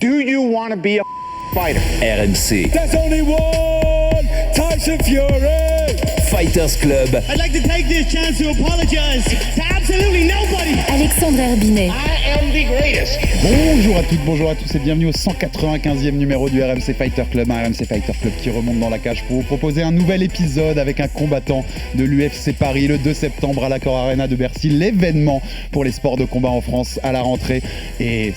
Do you want to be a fighter? RMC. There's only one Tyson Fury. Fighters Club. I'd like to take this chance to apologize to absolutely nobody. Alexandre Herbinet. I am the greatest. Bonjour à toutes, bonjour à tous et bienvenue au 195e numéro du RMC Fighter Club, un RMC Fighter Club qui remonte dans la cage pour vous proposer un nouvel épisode avec un combattant de l'UFC Paris le 2 septembre à l'Accor Arena de Bercy, l'événement pour les sports de combat en France à la rentrée. Et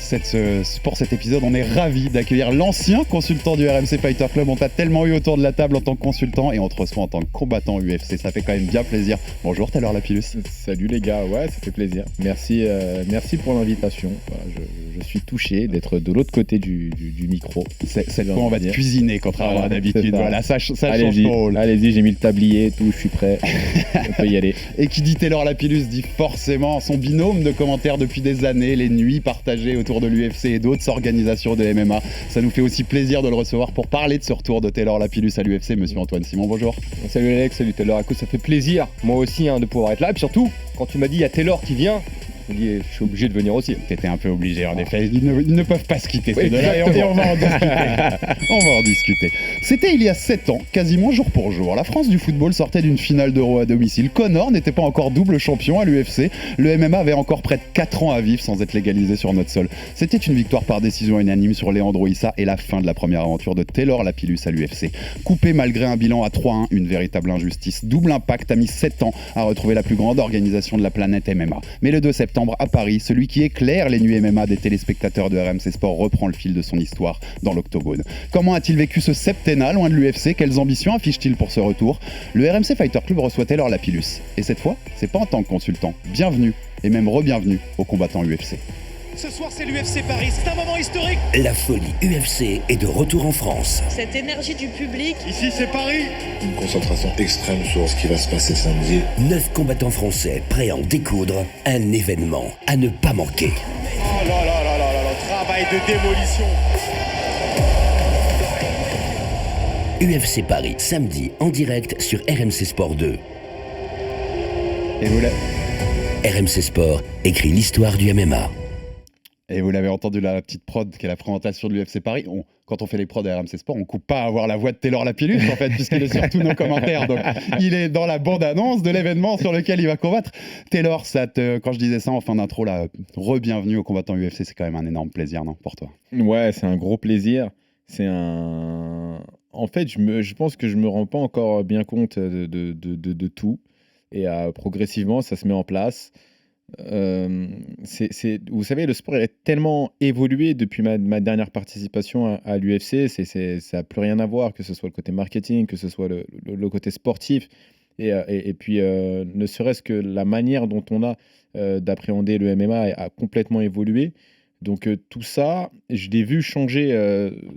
pour cet épisode, on est ravis d'accueillir l'ancien consultant du RMC Fighter Club. On t'a tellement eu autour de la table en tant que consultant et on te reçoit en tant que combattant UFC. Ça fait quand même bien plaisir. Bonjour Taylor Lapillus. Salut les gars, ouais, ça fait plaisir. Merci pour l'invitation. Voilà, je suis touché d'être de l'autre côté du micro. Cette fois, on va te cuisiner contrairement à d'habitude. Voilà, ça change allez-y, ton rôle. Allez-y, j'ai mis le tablier et tout, je suis prêt. On peut y aller. Et qui dit Taylor Lapillus dit forcément son binôme de commentaires depuis des années, les nuits partagées autour de l'UFC et d'autres organisations de MMA. Ça nous fait aussi plaisir de le recevoir pour parler de ce retour de Taylor Lapillus à l'UFC. Monsieur Antoine Simon, bonjour. Salut Alex, salut Taylor. Écoute, ça fait plaisir, moi aussi, de pouvoir être là. Et puis surtout, quand tu m'as dit il y a Taylor qui vient, je me dis je suis obligé de venir aussi. T'étais un peu obligé, en effet. Ils ne peuvent pas se quitter ces Oui, deux-là et on va en discuter. On va en discuter. C'était il y a 7 ans, quasiment jour pour jour. La France du football sortait d'une finale d'Euro à domicile. Conor n'était pas encore double champion à l'UFC. Le MMA avait encore près de 4 ans à vivre sans être légalisé sur notre sol. C'était une victoire par décision unanime sur Leandro Issa et la fin de la première aventure de Taylor Lapillus à l'UFC. Coupé malgré un bilan à 3-1, une véritable injustice. Double Impact a mis 7 ans à retrouver la plus grande organisation de la planète MMA. Mais le 2 septembre à Paris, celui qui éclaire les nuits MMA des téléspectateurs de RMC Sport reprend le fil de son histoire dans l'octogone. Comment a-t-il vécu ce septennat loin de l'UFC? Quelles ambitions affiche-t-il pour ce retour? Le RMC Fighter Club reçoit Taylor Lapillus. Et cette fois, c'est pas en tant que consultant. Bienvenue, et même re-bienvenue aux combattants UFC. Ce soir, c'est l'UFC Paris. C'est un moment historique. La folie UFC est de retour en France. Cette énergie du public. Ici, c'est Paris. Une concentration extrême sur ce qui va se passer samedi. 9 combattants français prêts à en découdre. Un événement à ne pas manquer. Oh là là là là là là, travail de démolition. UFC Paris, samedi en direct sur RMC Sport 2. Et RMC Sport écrit l'histoire du MMA. Et vous l'avez entendu, la petite prod qui est la présentation de l'UFC Paris. Quand on fait les prods à RMC Sport, on coupe pas à avoir la voix de Taylor Lapillus, en fait, puisqu'il est sur tous nos commentaires. Donc, il est dans la bande-annonce de l'événement sur lequel il va combattre. Taylor, quand je disais ça en fin d'intro, là, re-bienvenue aux combattants UFC, c'est quand même un énorme plaisir, non, pour toi? Ouais, c'est un gros plaisir. En fait, je pense que je me rends pas encore bien compte de tout. Et progressivement, ça se met en place. Vous savez, le sport il a tellement évolué depuis ma dernière participation à l'UFC, ça n'a plus rien à voir, que ce soit le côté marketing, que ce soit le côté sportif, et puis ne serait-ce que la manière dont on a d'appréhender le MMA a complètement évolué. Donc tout ça, je l'ai vu changer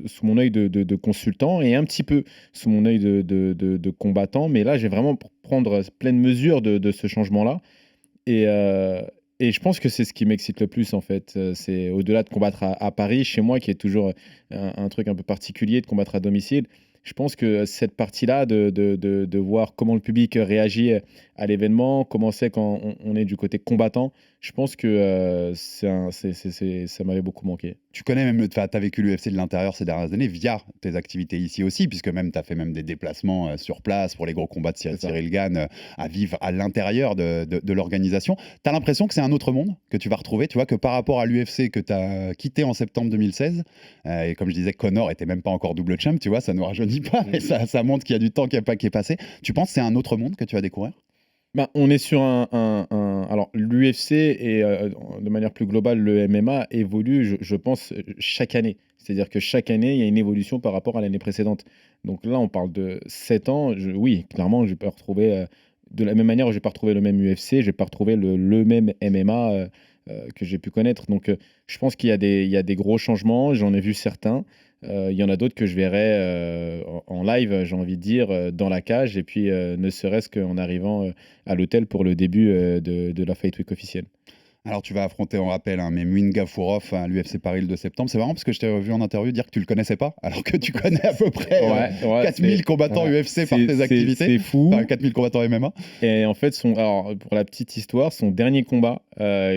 sous mon œil de consultant et un petit peu sous mon œil de combattant, mais là j'ai vraiment pour prendre pleine mesure de ce changement-là. Et je pense que c'est ce qui m'excite le plus en fait. C'est au-delà de combattre à Paris, chez moi, qui est toujours un truc un peu particulier de combattre à domicile. Je pense que cette partie-là de voir comment le public réagit à l'événement, comment c'est quand on est du côté combattant, je pense que ça m'avait beaucoup manqué. Tu connais même, tu as vécu l'UFC de l'intérieur ces dernières années via tes activités ici aussi, puisque même tu as fait même des déplacements sur place pour les gros combats de Cyril Gane à vivre à l'intérieur de l'organisation. Tu as l'impression que c'est un autre monde que tu vas retrouver, tu vois, que par rapport à l'UFC que tu as quitté en septembre 2016, et comme je disais, Conor était même pas encore double champ, tu vois, ça ne nous rajeunit pas, mais ça montre qu'il y a du temps qui est passé. Tu penses que c'est un autre monde que tu vas découvrir? On est sur alors l'UFC et de manière plus globale le MMA évolue, je pense, chaque année. C'est-à-dire que chaque année, il y a une évolution par rapport à l'année précédente. Donc là, on parle de 7 ans. Oui, clairement, je vais pas retrouver de la même manière, je vais pas retrouver le même UFC, je vais pas retrouver le même MMA que j'ai pu connaître. Donc je pense qu'il y a des gros changements. J'en ai vu certains. Il y en a d'autres que je verrai en live, j'ai envie de dire, dans la cage, et puis ne serait-ce qu'en arrivant à l'hôtel pour le début de la Fight Week officielle. Alors tu vas affronter, on rappelle, Memwin Gafurov à l'UFC Paris le 2 septembre. C'est marrant parce que je t'ai vu en interview dire que tu le connaissais pas, alors que tu connais à peu près 4000 combattants UFC par tes activités. C'est fou. Enfin, 4000 combattants MMA. Et en fait, alors, pour la petite histoire, son dernier combat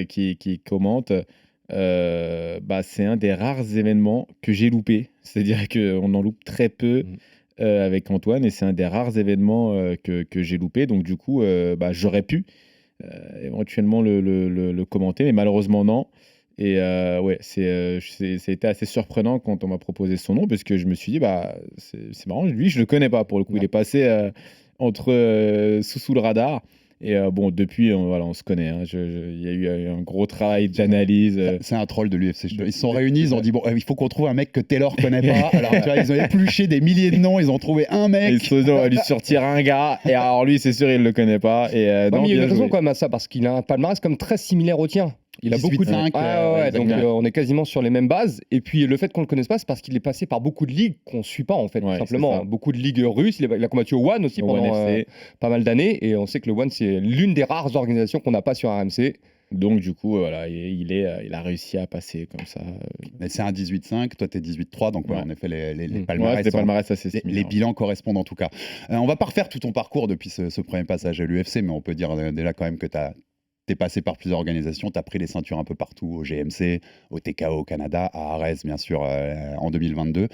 qui commente, C'est un des rares événements que j'ai loupé. C'est-à-dire qu'on en loupe très peu avec Antoine, et c'est un des rares événements que j'ai loupé. Donc du coup, j'aurais pu éventuellement le commenter, mais malheureusement non. Et c'était assez surprenant quand on m'a proposé son nom, parce que je me suis dit, c'est marrant, lui, je le connais pas pour le coup. Il est passé sous le radar. Et depuis, on se connaît. Il y a eu un gros travail d'analyse. C'est un troll de l'UFC. Ils se sont réunis, ils ont dit il faut qu'on trouve un mec que Taylor connaît pas. Alors tu vois, ils ont épluché des milliers de noms, ils ont trouvé un mec. Et ils se sont dit, on va lui sortir un gars. Et alors lui, c'est sûr, il le connaît pas. Et mais il y a une raison quand même à ça, parce qu'il a un palmarès comme très similaire au tien. Il a beaucoup de 5, donc on est quasiment sur les mêmes bases. Et puis le fait qu'on le connaisse pas, c'est parce qu'il est passé par beaucoup de ligues qu'on suit pas en fait, tout simplement. Beaucoup de ligues russes. Il a combattu au One aussi pendant pas mal d'années. Et on sait que le One, c'est l'une des rares organisations qu'on n'a pas sur RMC. Donc du coup, il a réussi à passer comme ça. Mais c'est un 18-5, toi t'es 18-3, donc en effet les palmarès, les bilans correspondent en tout cas. On va pas refaire tout ton parcours depuis ce premier passage à l'UFC, mais on peut dire déjà quand même que t'es passé par plusieurs organisations, t'as pris les ceintures un peu partout, au GMC, au TKO au Canada, à Ares bien sûr en 2022.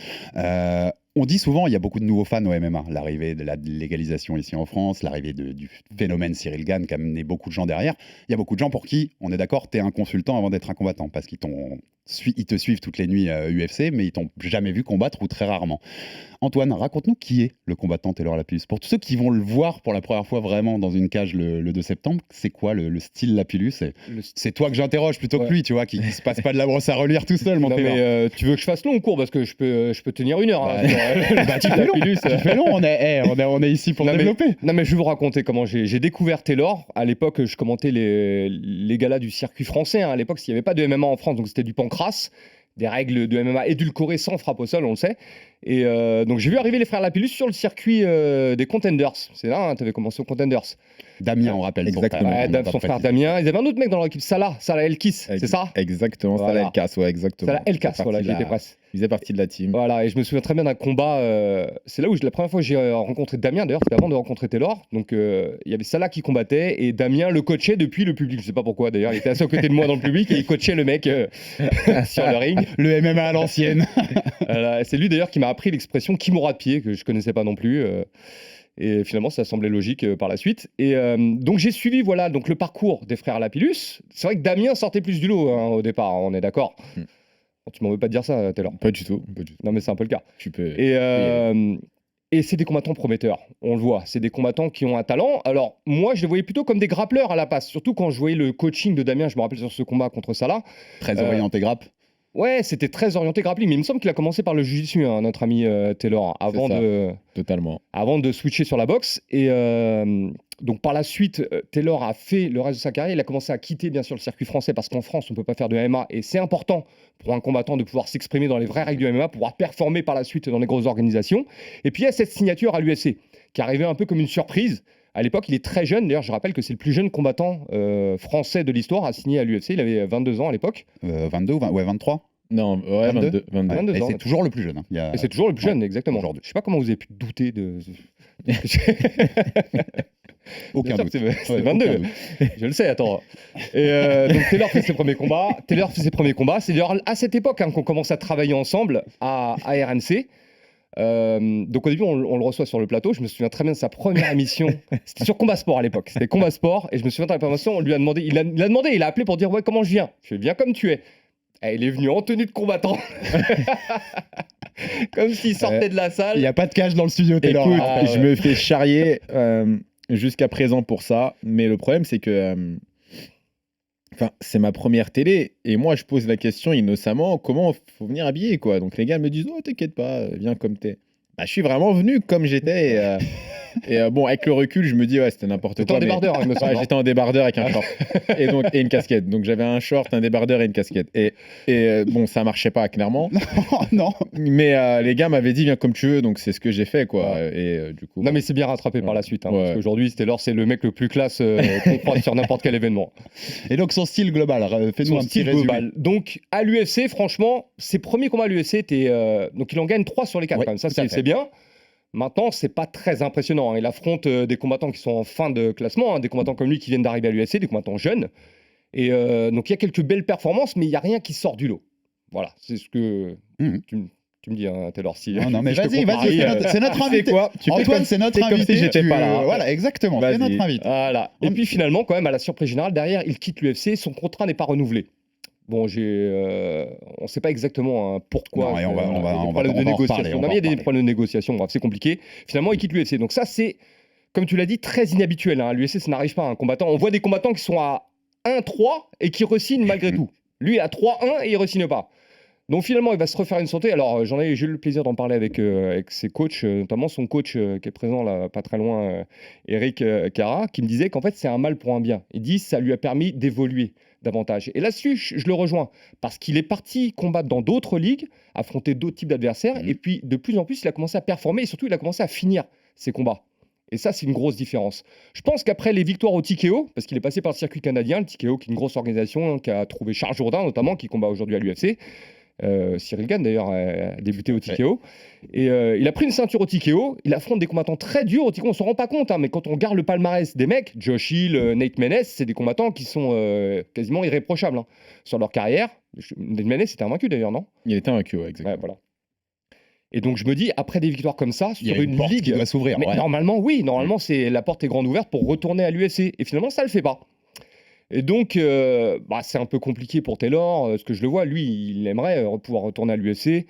On dit souvent, il y a beaucoup de nouveaux fans au MMA. L'arrivée de la légalisation ici en France, l'arrivée du phénomène Cyril Gane qui a amené beaucoup de gens derrière. Il y a beaucoup de gens pour qui, on est d'accord, t'es un consultant avant d'être un combattant, parce qu'ils te suivent toutes les nuits UFC, mais ils t'ont jamais vu combattre ou très rarement. Antoine, raconte-nous qui est le combattant Taylor Lapillus. Pour tous ceux qui vont le voir pour la première fois vraiment dans une cage le 2 septembre, c'est quoi le style Lapillus? C'est toi que j'interroge plutôt que lui, tu vois, qui se passe pas de la brosse à relire tout seul, mon Taylor. Mais tu veux que je fasse long ou court? Parce que je peux tenir 1 heure. Tu fais long, on est ici pour développer. Non mais je vais vous raconter comment j'ai découvert Taylor. À l'époque, je commentais les galas du circuit français. À l'époque, il n'y avait pas de MMA en France, donc c'était du pancrace. Des règles de MMA édulcorées sans frappe au sol, on le sait. Et donc j'ai vu arriver les frères Lapillus sur le circuit des Contenders. C'est là, tu avais commencé aux Contenders. Damien, on rappelle. Exactement. Son frère Damien. Ils avaient un autre mec dans leur équipe, Salah Elkis, c'est ça? Exactement, Salah Elkas, exactement. Salah Elkas, qui était presse. Il faisait partie de la team. Voilà, et je me souviens très bien d'un combat. C'est là où la première fois que j'ai rencontré Damien, d'ailleurs, c'était avant de rencontrer Taylor. Donc il y avait Salah qui combattait et Damien le coachait depuis le public. Je sais pas pourquoi d'ailleurs, il était assis à côté de moi dans le public et il coachait le mec sur le ring. Le MMA à l'ancienne. Voilà, c'est lui d'ailleurs qui m'a appris l'expression Kimura de pied, que je connaissais pas non plus. Et finalement, ça semblait logique par la suite. Et donc j'ai suivi donc le parcours des frères Lapillus. C'est vrai que Damien sortait plus du lot au départ, on est d'accord. Tu m'en veux pas de dire ça, Taylor? Pas du tout. Non, mais c'est un peu le cas. Tu peux. Et c'est des combattants prometteurs, on le voit. C'est des combattants qui ont un talent. Alors, moi, je les voyais plutôt comme des grappleurs à la passe. Surtout quand je voyais le coaching de Damien, je me rappelle sur ce combat contre Salah. Très orienté grappe. Ouais, c'était très orienté grappling, mais il me semble qu'il a commencé par le jiu-jitsu, notre ami Taylor, totalement. Avant de switcher sur la boxe. Et donc par la suite, Taylor a fait le reste de sa carrière. Il a commencé à quitter bien sûr le circuit français parce qu'en France, on ne peut pas faire de MMA. Et c'est important pour un combattant de pouvoir s'exprimer dans les vraies règles du MMA, pouvoir performer par la suite dans les grosses organisations. Et puis il y a cette signature à l'UFC qui est arrivée un peu comme une surprise. À l'époque, il est très jeune. D'ailleurs, je rappelle que c'est le plus jeune combattant français de l'histoire à signer à l'UFC. Il avait 22 ans à l'époque. 23 Non, ouais, 22 Et ans. c'est toujours le plus jeune. Et c'est toujours le plus jeune, exactement. Je ne sais pas comment vous avez pu douter de... Aucun doute. C'est 22. Je le sais, attends. Et donc Taylor fait ses premiers combats. C'est d'ailleurs à cette époque qu'on commence à travailler ensemble à RMC. Donc au début on le reçoit sur le plateau. Je me souviens très bien de sa première émission. C'était sur Combat Sport à l'époque. C'était Combat Sport et je me souviens de la première émission. On lui a demandé, il a appelé pour dire ouais, comment je viens. Je fais viens comme tu es. Et il est venu en tenue de combattant. Comme s'il sortait de la salle. Il n'y a pas de cage dans le studio Taylor. Écoute, je me fais charrier jusqu'à présent pour ça. Mais le problème c'est que c'est ma première télé et moi je pose la question innocemment comment faut venir habiller quoi. Donc les gars me disent oh t'inquiète pas, viens comme t'es. Je suis vraiment venu comme j'étais et bon avec le recul je me dis ouais c'était n'importe quoi. T'étais en débardeur, il me semble. J'étais en débardeur avec un short et une casquette. Donc j'avais un short, un débardeur et une casquette. Et bon ça marchait pas clairement. Non. Mais les gars m'avaient dit viens comme tu veux donc c'est ce que j'ai fait quoi. Et du coup. Non mais c'est bien rattrapé par la suite. Parce qu'aujourd'hui Taylor c'est le mec le plus classe qu'on croise sur n'importe quel événement. Et donc son style global, fais-nous un petit résumé. Global. Donc à l'UFC franchement ses premiers combats à l'UFC étaient donc il en gagne 3 sur les 4 quand même. Ça c'est bien. Maintenant, c'est pas très impressionnant. Il affronte des combattants qui sont en fin de classement, des combattants comme lui qui viennent d'arriver à l'UFC, des combattants jeunes. Et donc, il y a quelques belles performances, mais il n'y a rien qui sort du lot. Voilà, c'est ce que tu me dis, hein, Taylor. Si, Non, mais je te vas-y, contrarie, c'est notre invité. quoi Tu fais Antoine, comme- c'est notre fais comme si invité. j'étais pas là. Voilà, exactement, c'est Vas-y. notre invité. Voilà. Et puis finalement, quand même, à la surprise générale, derrière, il quitte l'UFC, son contrat n'est pas renouvelé. Bon, on ne sait pas exactement pourquoi. Non, et on il y va a des en problèmes de reparler, on négociation. va Non, mais il y a en des reparler. problèmes de négociation, bref, c'est compliqué. Finalement, il quitte l'UFC. Donc ça, c'est, comme tu l'as dit, très inhabituel. Hein. L'UFC, ça n'arrive pas à un combattant. On voit des combattants qui sont à 1-3 et qui re-signent malgré tout. Lui, à 3-1 et il ne re-signe pas. Donc finalement, il va se refaire une santé. Alors, j'ai eu le plaisir d'en parler avec ses coachs, notamment son coach qui est présent là, pas très loin, Eric Cara, qui me disait qu'en fait, c'est un mal pour un bien. Il dit que ça lui a permis d'évoluer davantage. Et là-dessus, je le rejoins, parce qu'il est parti combattre dans d'autres ligues, affronter d'autres types d'adversaires, et puis de plus en plus, il a commencé à performer, et surtout, il a commencé à finir ses combats. Et ça, c'est une grosse différence. Je pense qu'après les victoires au TKO, parce qu'il est passé par le circuit canadien, le TKO qui est une grosse organisation, qui a trouvé Charles Jourdain notamment, qui combat aujourd'hui à l'UFC, Cyril Gane d'ailleurs a débuté au TKO, et il a pris une ceinture au TKO, il affronte des combattants très durs au TKO, on s'en rend pas compte, hein, mais quand on regarde le palmarès des mecs, Josh Hill, Nate Menes, c'est des combattants qui sont quasiment irréprochables hein, sur leur carrière. Nate Menes était invaincu d'ailleurs, non? Il était invaincu, ouais, exactement. Ouais, voilà. Et donc je me dis, après des victoires comme ça, Il y a sur une une porte ligue, qui doit s'ouvrir. mais ouais. normalement, oui, normalement, c'est la porte est grande ouverte pour retourner à l'UFC. Et finalement, ça le fait pas. Et donc, c'est un peu compliqué pour Taylor, ce que je le vois. Lui, il aimerait pouvoir retourner à l'UFC.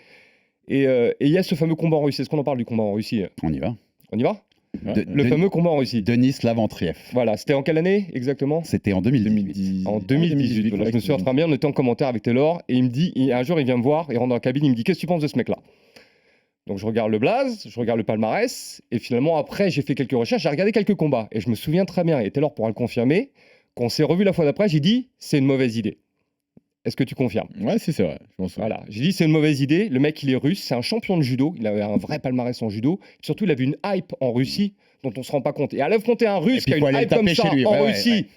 Et il y a ce fameux combat en Russie. Est-ce qu'on en parle du combat en Russie? On y va. On y va? De- Le fameux combat en Russie. Denis Lavantriev. Voilà, c'était en quelle année exactement? C'était en 2018. En 2018. Voilà, je me suis bien, on était en commentaire avec Taylor. Et il me dit, un jour, il vient me voir, il rentre dans la cabine, il me dit, qu'est-ce que tu penses de ce mec-là? Donc je regarde le blaze, je regarde le palmarès, et finalement après j'ai fait quelques recherches, j'ai regardé quelques combats, et je me souviens très bien, et Taylor pourra le confirmer, quand on s'est revu la fois d'après, j'ai dit c'est une mauvaise idée. Est-ce que tu confirmes? Ouais, c'est vrai. Je m'en souviens. Voilà, j'ai dit c'est une mauvaise idée, le mec il est russe, c'est un champion de judo, il avait un vrai palmarès en judo, surtout il avait une hype en Russie dont on se rend pas compte. Et à l'affronter un russe Et puis, qui a faut une aller hype le comme taper ça chez lui, en ouais, Russie,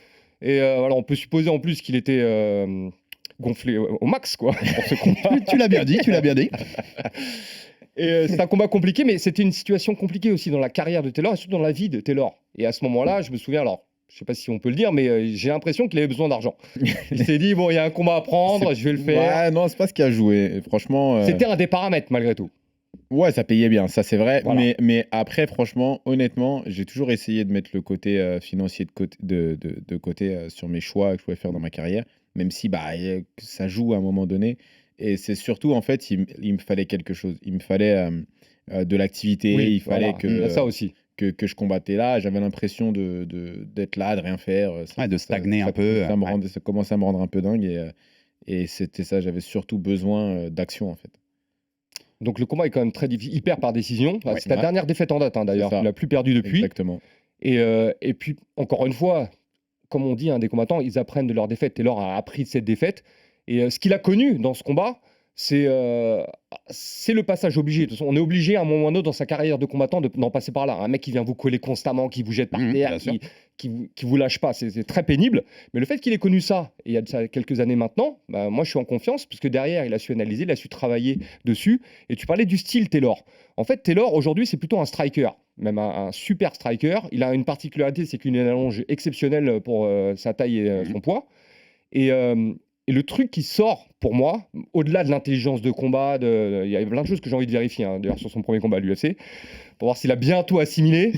et voilà, on peut supposer en plus qu'il était gonflé au max quoi pour ce combat. Tu l'as bien dit, tu l'as bien dit. Et c'est un combat compliqué, mais c'était une situation compliquée aussi dans la carrière de Taylor et surtout dans la vie de Taylor. Et à ce moment-là, je me souviens, alors, je sais pas si on peut le dire, mais j'ai l'impression qu'il avait besoin d'argent. Il s'est dit, bon, il y a un combat à prendre, je vais le faire. Ouais, non, c'est pas ce qui a joué. Franchement. C'était un des paramètres, malgré tout. Ouais, ça payait bien, ça c'est vrai. Voilà. Mais après, franchement, honnêtement, j'ai toujours essayé de mettre le côté financier de côté sur mes choix que je pouvais faire dans ma carrière, même si ça joue à un moment donné. Et c'est surtout, en fait, il me fallait quelque chose. Il me fallait de l'activité, il fallait Il y a ça aussi. que je combattais là. J'avais l'impression d'être là, de rien faire. Ouais, de stagner un peu. Ça commençait à me rendre un peu dingue. Et c'était ça, j'avais surtout besoin d'action, en fait. Donc le combat est quand même très difficile. Il perd par décision. Ouais, c'est ta dernière défaite en date, hein, d'ailleurs. C'est ça. Il n'a plus perdu depuis. Exactement. Et puis, encore une fois, comme on dit, hein, des combattants, ils apprennent de leur défaite. Taylor a appris de cette défaite. Et ce qu'il a connu dans ce combat, c'est le passage obligé. De toute façon, on est obligé à un moment ou à un autre dans sa carrière de combattant d'en passer par là. Un mec qui vient vous coller constamment, qui vous jette par terre, bien sûr. qui vous lâche pas, c'est très pénible. Mais le fait qu'il ait connu ça, et il y a de ça quelques années maintenant, moi je suis en confiance, parce que derrière, il a su analyser, il a su travailler dessus. Et tu parlais du style Taylor. En fait, Taylor, aujourd'hui, c'est plutôt un striker, même un super striker. Il a une particularité, c'est qu'il a une allonge exceptionnelle pour sa taille et son poids. Et le truc qui sort, pour moi, au-delà de l'intelligence de combat, il y a plein de choses que j'ai envie de vérifier, hein, d'ailleurs sur son premier combat à l'UFC, pour voir s'il a bien tout assimilé.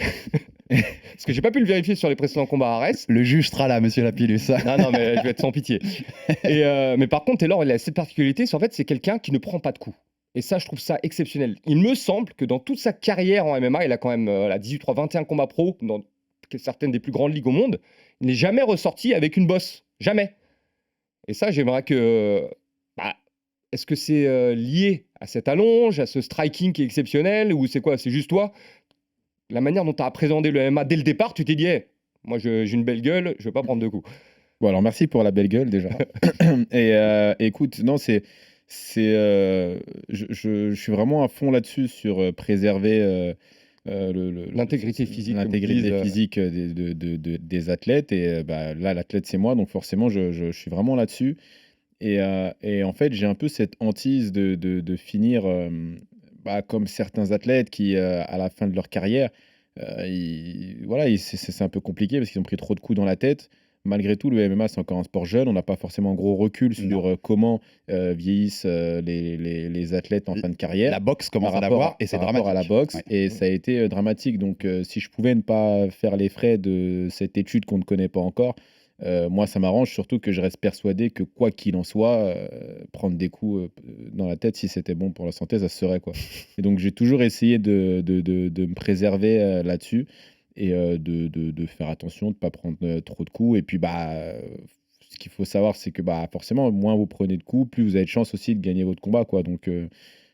Parce que j'ai pas pu le vérifier sur les précédents combats à Arès. Le juge sera là, monsieur Lapillus. Non, mais je vais être sans pitié. Mais par contre, Taylor, il a cette particularité, c'est en fait, c'est quelqu'un qui ne prend pas de coups. Et ça, je trouve ça exceptionnel. Il me semble que dans toute sa carrière en MMA, il a quand même 21 combats pro dans certaines des plus grandes ligues au monde. Il n'est jamais ressorti avec une bosse. Jamais. Et ça, j'aimerais que... est-ce que c'est lié à cette allonge, à ce striking qui est exceptionnel, ou c'est quoi? C'est juste toi, la manière dont tu as appréhendé le MMA dès le départ, tu t'es dit, hey, moi j'ai une belle gueule, je ne vais pas prendre de coups. Bon, alors merci pour la belle gueule déjà. Et écoute, non, je suis vraiment à fond là-dessus sur préserver l'intégrité physique, l'intégrité physique des athlètes. Et là, l'athlète, c'est moi, donc forcément, je suis vraiment là-dessus. Et en fait, j'ai un peu cette hantise de finir comme certains athlètes qui, à la fin de leur carrière, c'est un peu compliqué parce qu'ils ont pris trop de coups dans la tête. malgré tout, le MMA, c'est encore un sport jeune. On n'a pas forcément un gros recul sur comment vieillissent les athlètes en fin de carrière. La boxe commence Par à rapport l'avoir et c'est par rapport dramatique. à la boxe, Ouais. et ça a été dramatique. Donc, si je pouvais ne pas faire les frais de cette étude qu'on ne connaît pas encore, moi, ça m'arrange, surtout que je reste persuadé que quoi qu'il en soit, prendre des coups dans la tête, si c'était bon pour la santé, ça se serait, quoi. Et donc, j'ai toujours essayé de me préserver là-dessus et de faire attention, de ne pas prendre trop de coups. Et puis, ce qu'il faut savoir, c'est que forcément, moins vous prenez de coups, plus vous avez de chance aussi de gagner votre combat, quoi. Donc,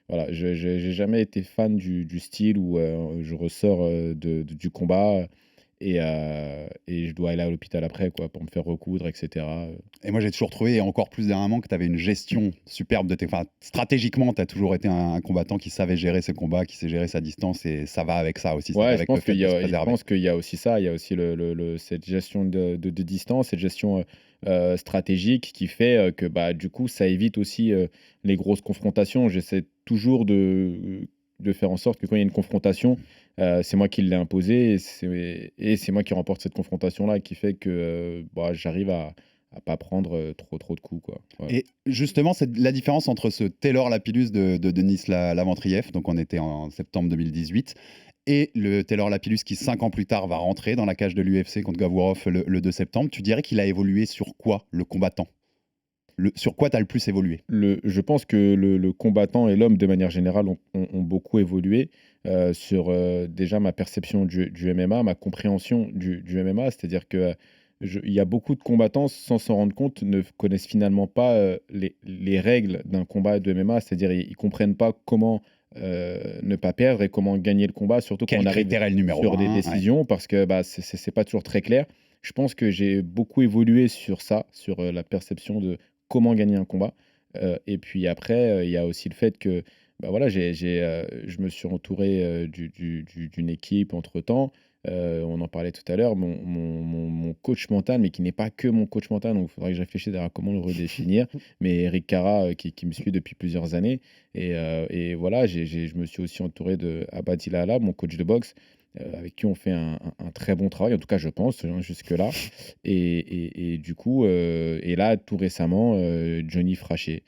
voilà, j'ai jamais été fan du style où je ressors du combat et je dois aller à l'hôpital après, quoi, pour me faire recoudre, etc. Et moi, j'ai toujours trouvé, et encore plus dernièrement, que tu avais une gestion superbe de tes. Enfin, stratégiquement, tu as toujours été un combattant qui savait gérer ses combats, qui sait gérer sa distance, et ça va avec ça aussi. ça va Ouais, je avec le pense fait qu'il de y se a, je préserver. pense qu'il y a aussi ça, il y a aussi cette gestion de distance, cette gestion stratégique qui fait que du coup, ça évite aussi les grosses confrontations. J'essaie toujours de faire en sorte que quand il y a une confrontation, c'est moi qui l'ai imposé et c'est moi qui remporte cette confrontation-là qui fait que j'arrive à pas prendre trop de coups, quoi. Voilà. Et justement, c'est la différence entre ce Taylor Lapillus de Denis Lavantrieff, donc on était en septembre 2018, et le Taylor Lapillus qui 5 ans plus tard va rentrer dans la cage de l'UFC contre Gavurov le 2 septembre. Tu dirais qu'il a évolué sur quoi, le combattant? Sur quoi tu as le plus évolué? Je pense que le combattant et l'homme, de manière générale, ont beaucoup évolué sur déjà ma perception du MMA, ma compréhension du MMA. C'est-à-dire que il y a beaucoup de combattants, sans s'en rendre compte, ne connaissent finalement pas les règles d'un combat de MMA. C'est-à-dire ils ne comprennent pas comment ne pas perdre et comment gagner le combat, surtout quand Quel on arrive critère est le numéro sur des 1, décisions, parce que c'est pas toujours très clair. Je pense que j'ai beaucoup évolué sur ça, sur la perception de comment gagner un combat. Et puis après, il y a aussi le fait que je me suis entouré d'une équipe entre-temps. On en parlait tout à l'heure, mon coach mental, mais qui n'est pas que mon coach mental, donc il faudrait que je réfléchisse à comment le redéfinir, mais Eric Cara, qui me suit depuis plusieurs années. Et voilà, je me suis aussi entouré de Abadila Ala, mon coach de boxe, avec qui on fait un très bon travail, en tout cas je pense, jusque-là. Et du coup, et là, tout récemment, Johnny Fraché.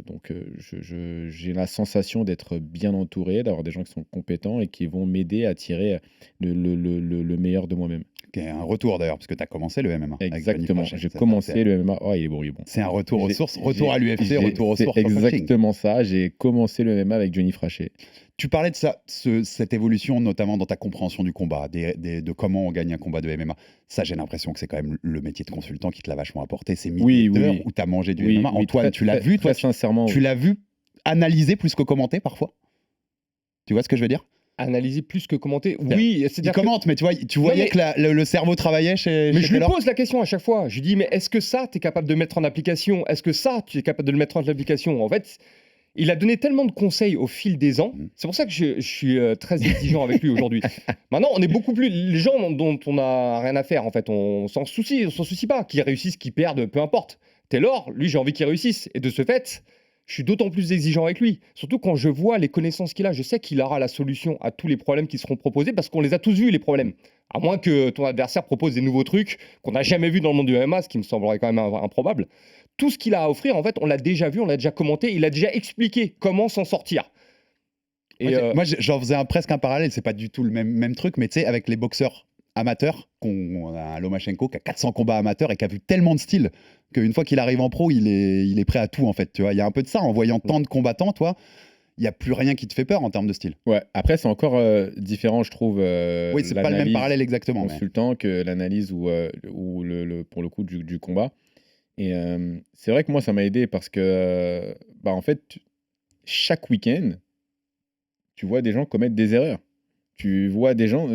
Donc j'ai la sensation d'être bien entouré, d'avoir des gens qui sont compétents et qui vont m'aider à tirer le meilleur de moi-même. Qui est un retour d'ailleurs, parce que tu as commencé le MMA. avec Johnny Exactement, Franchet. j'ai Ça, commencé c'est- le MMA. Oh, il est bon, il est bon. C'est un retour aux J'ai- sources, retour à l'UFC, j'ai- retour aux c'est sources. au coaching. exactement ça, j'ai commencé le MMA avec Johnny Fraché. Tu parlais de ça, cette évolution, notamment dans ta compréhension du combat, de comment on gagne un combat de MMA. Ça, j'ai l'impression que c'est quand même le métier de consultant qui te l'a vachement apporté. Ces milliers d'heures où tu as mangé du MMA. Antoine, très- tu l'as très- vu, toi, très sincèrement. tu l'as vu analyser plus que commenter parfois? Tu vois ce que je veux dire? Analyser plus que commenter. Oui, Il c'est-à-dire que- commente, mais tu voyais mais- que le cerveau travaillait chez Mais je lui Taylor. pose la question à chaque fois. Je lui dis, mais est-ce que ça, tu es capable de mettre en application? Est-ce que ça, tu es capable de le mettre en application? En fait, il a donné tellement de conseils au fil des ans. C'est pour ça que je suis très exigeant avec lui aujourd'hui. Maintenant, on est beaucoup plus... Les gens dont on n'a rien à faire, en fait, on s'en soucie pas. Qu'ils réussissent, qu'ils perdent, peu importe. Taylor, lui, j'ai envie qu'il réussisse. Et de ce fait... Je suis d'autant plus exigeant avec lui, surtout quand je vois les connaissances qu'il a. Je sais qu'il aura la solution à tous les problèmes qui seront proposés parce qu'on les a tous vus, les problèmes. À moins que ton adversaire propose des nouveaux trucs qu'on n'a jamais vus dans le monde du MMA, ce qui me semblerait quand même improbable. Tout ce qu'il a à offrir, en fait, on l'a déjà vu, on l'a déjà commenté, il a déjà expliqué comment s'en sortir. Et Moi, j'en faisais presque un parallèle, c'est pas du tout le même truc, mais tu sais, avec les boxeurs amateurs, on a un Lomachenko qui a 400 combats amateurs et qui a vu tellement de styles qu'une fois qu'il arrive en pro, il est prêt à tout, en fait. Tu vois, il y a un peu de ça, en voyant tant de combattants, toi, il n'y a plus rien qui te fait peur en termes de style. Ouais, après, c'est encore différent, je trouve. Oui, c'est pas le même l'analyse parallèle exactement. Mais... consultant que l'analyse ou pour le coup du combat. Et c'est vrai que moi, ça m'a aidé parce que, en fait, chaque week-end, tu vois des gens commettre des erreurs. Tu vois des gens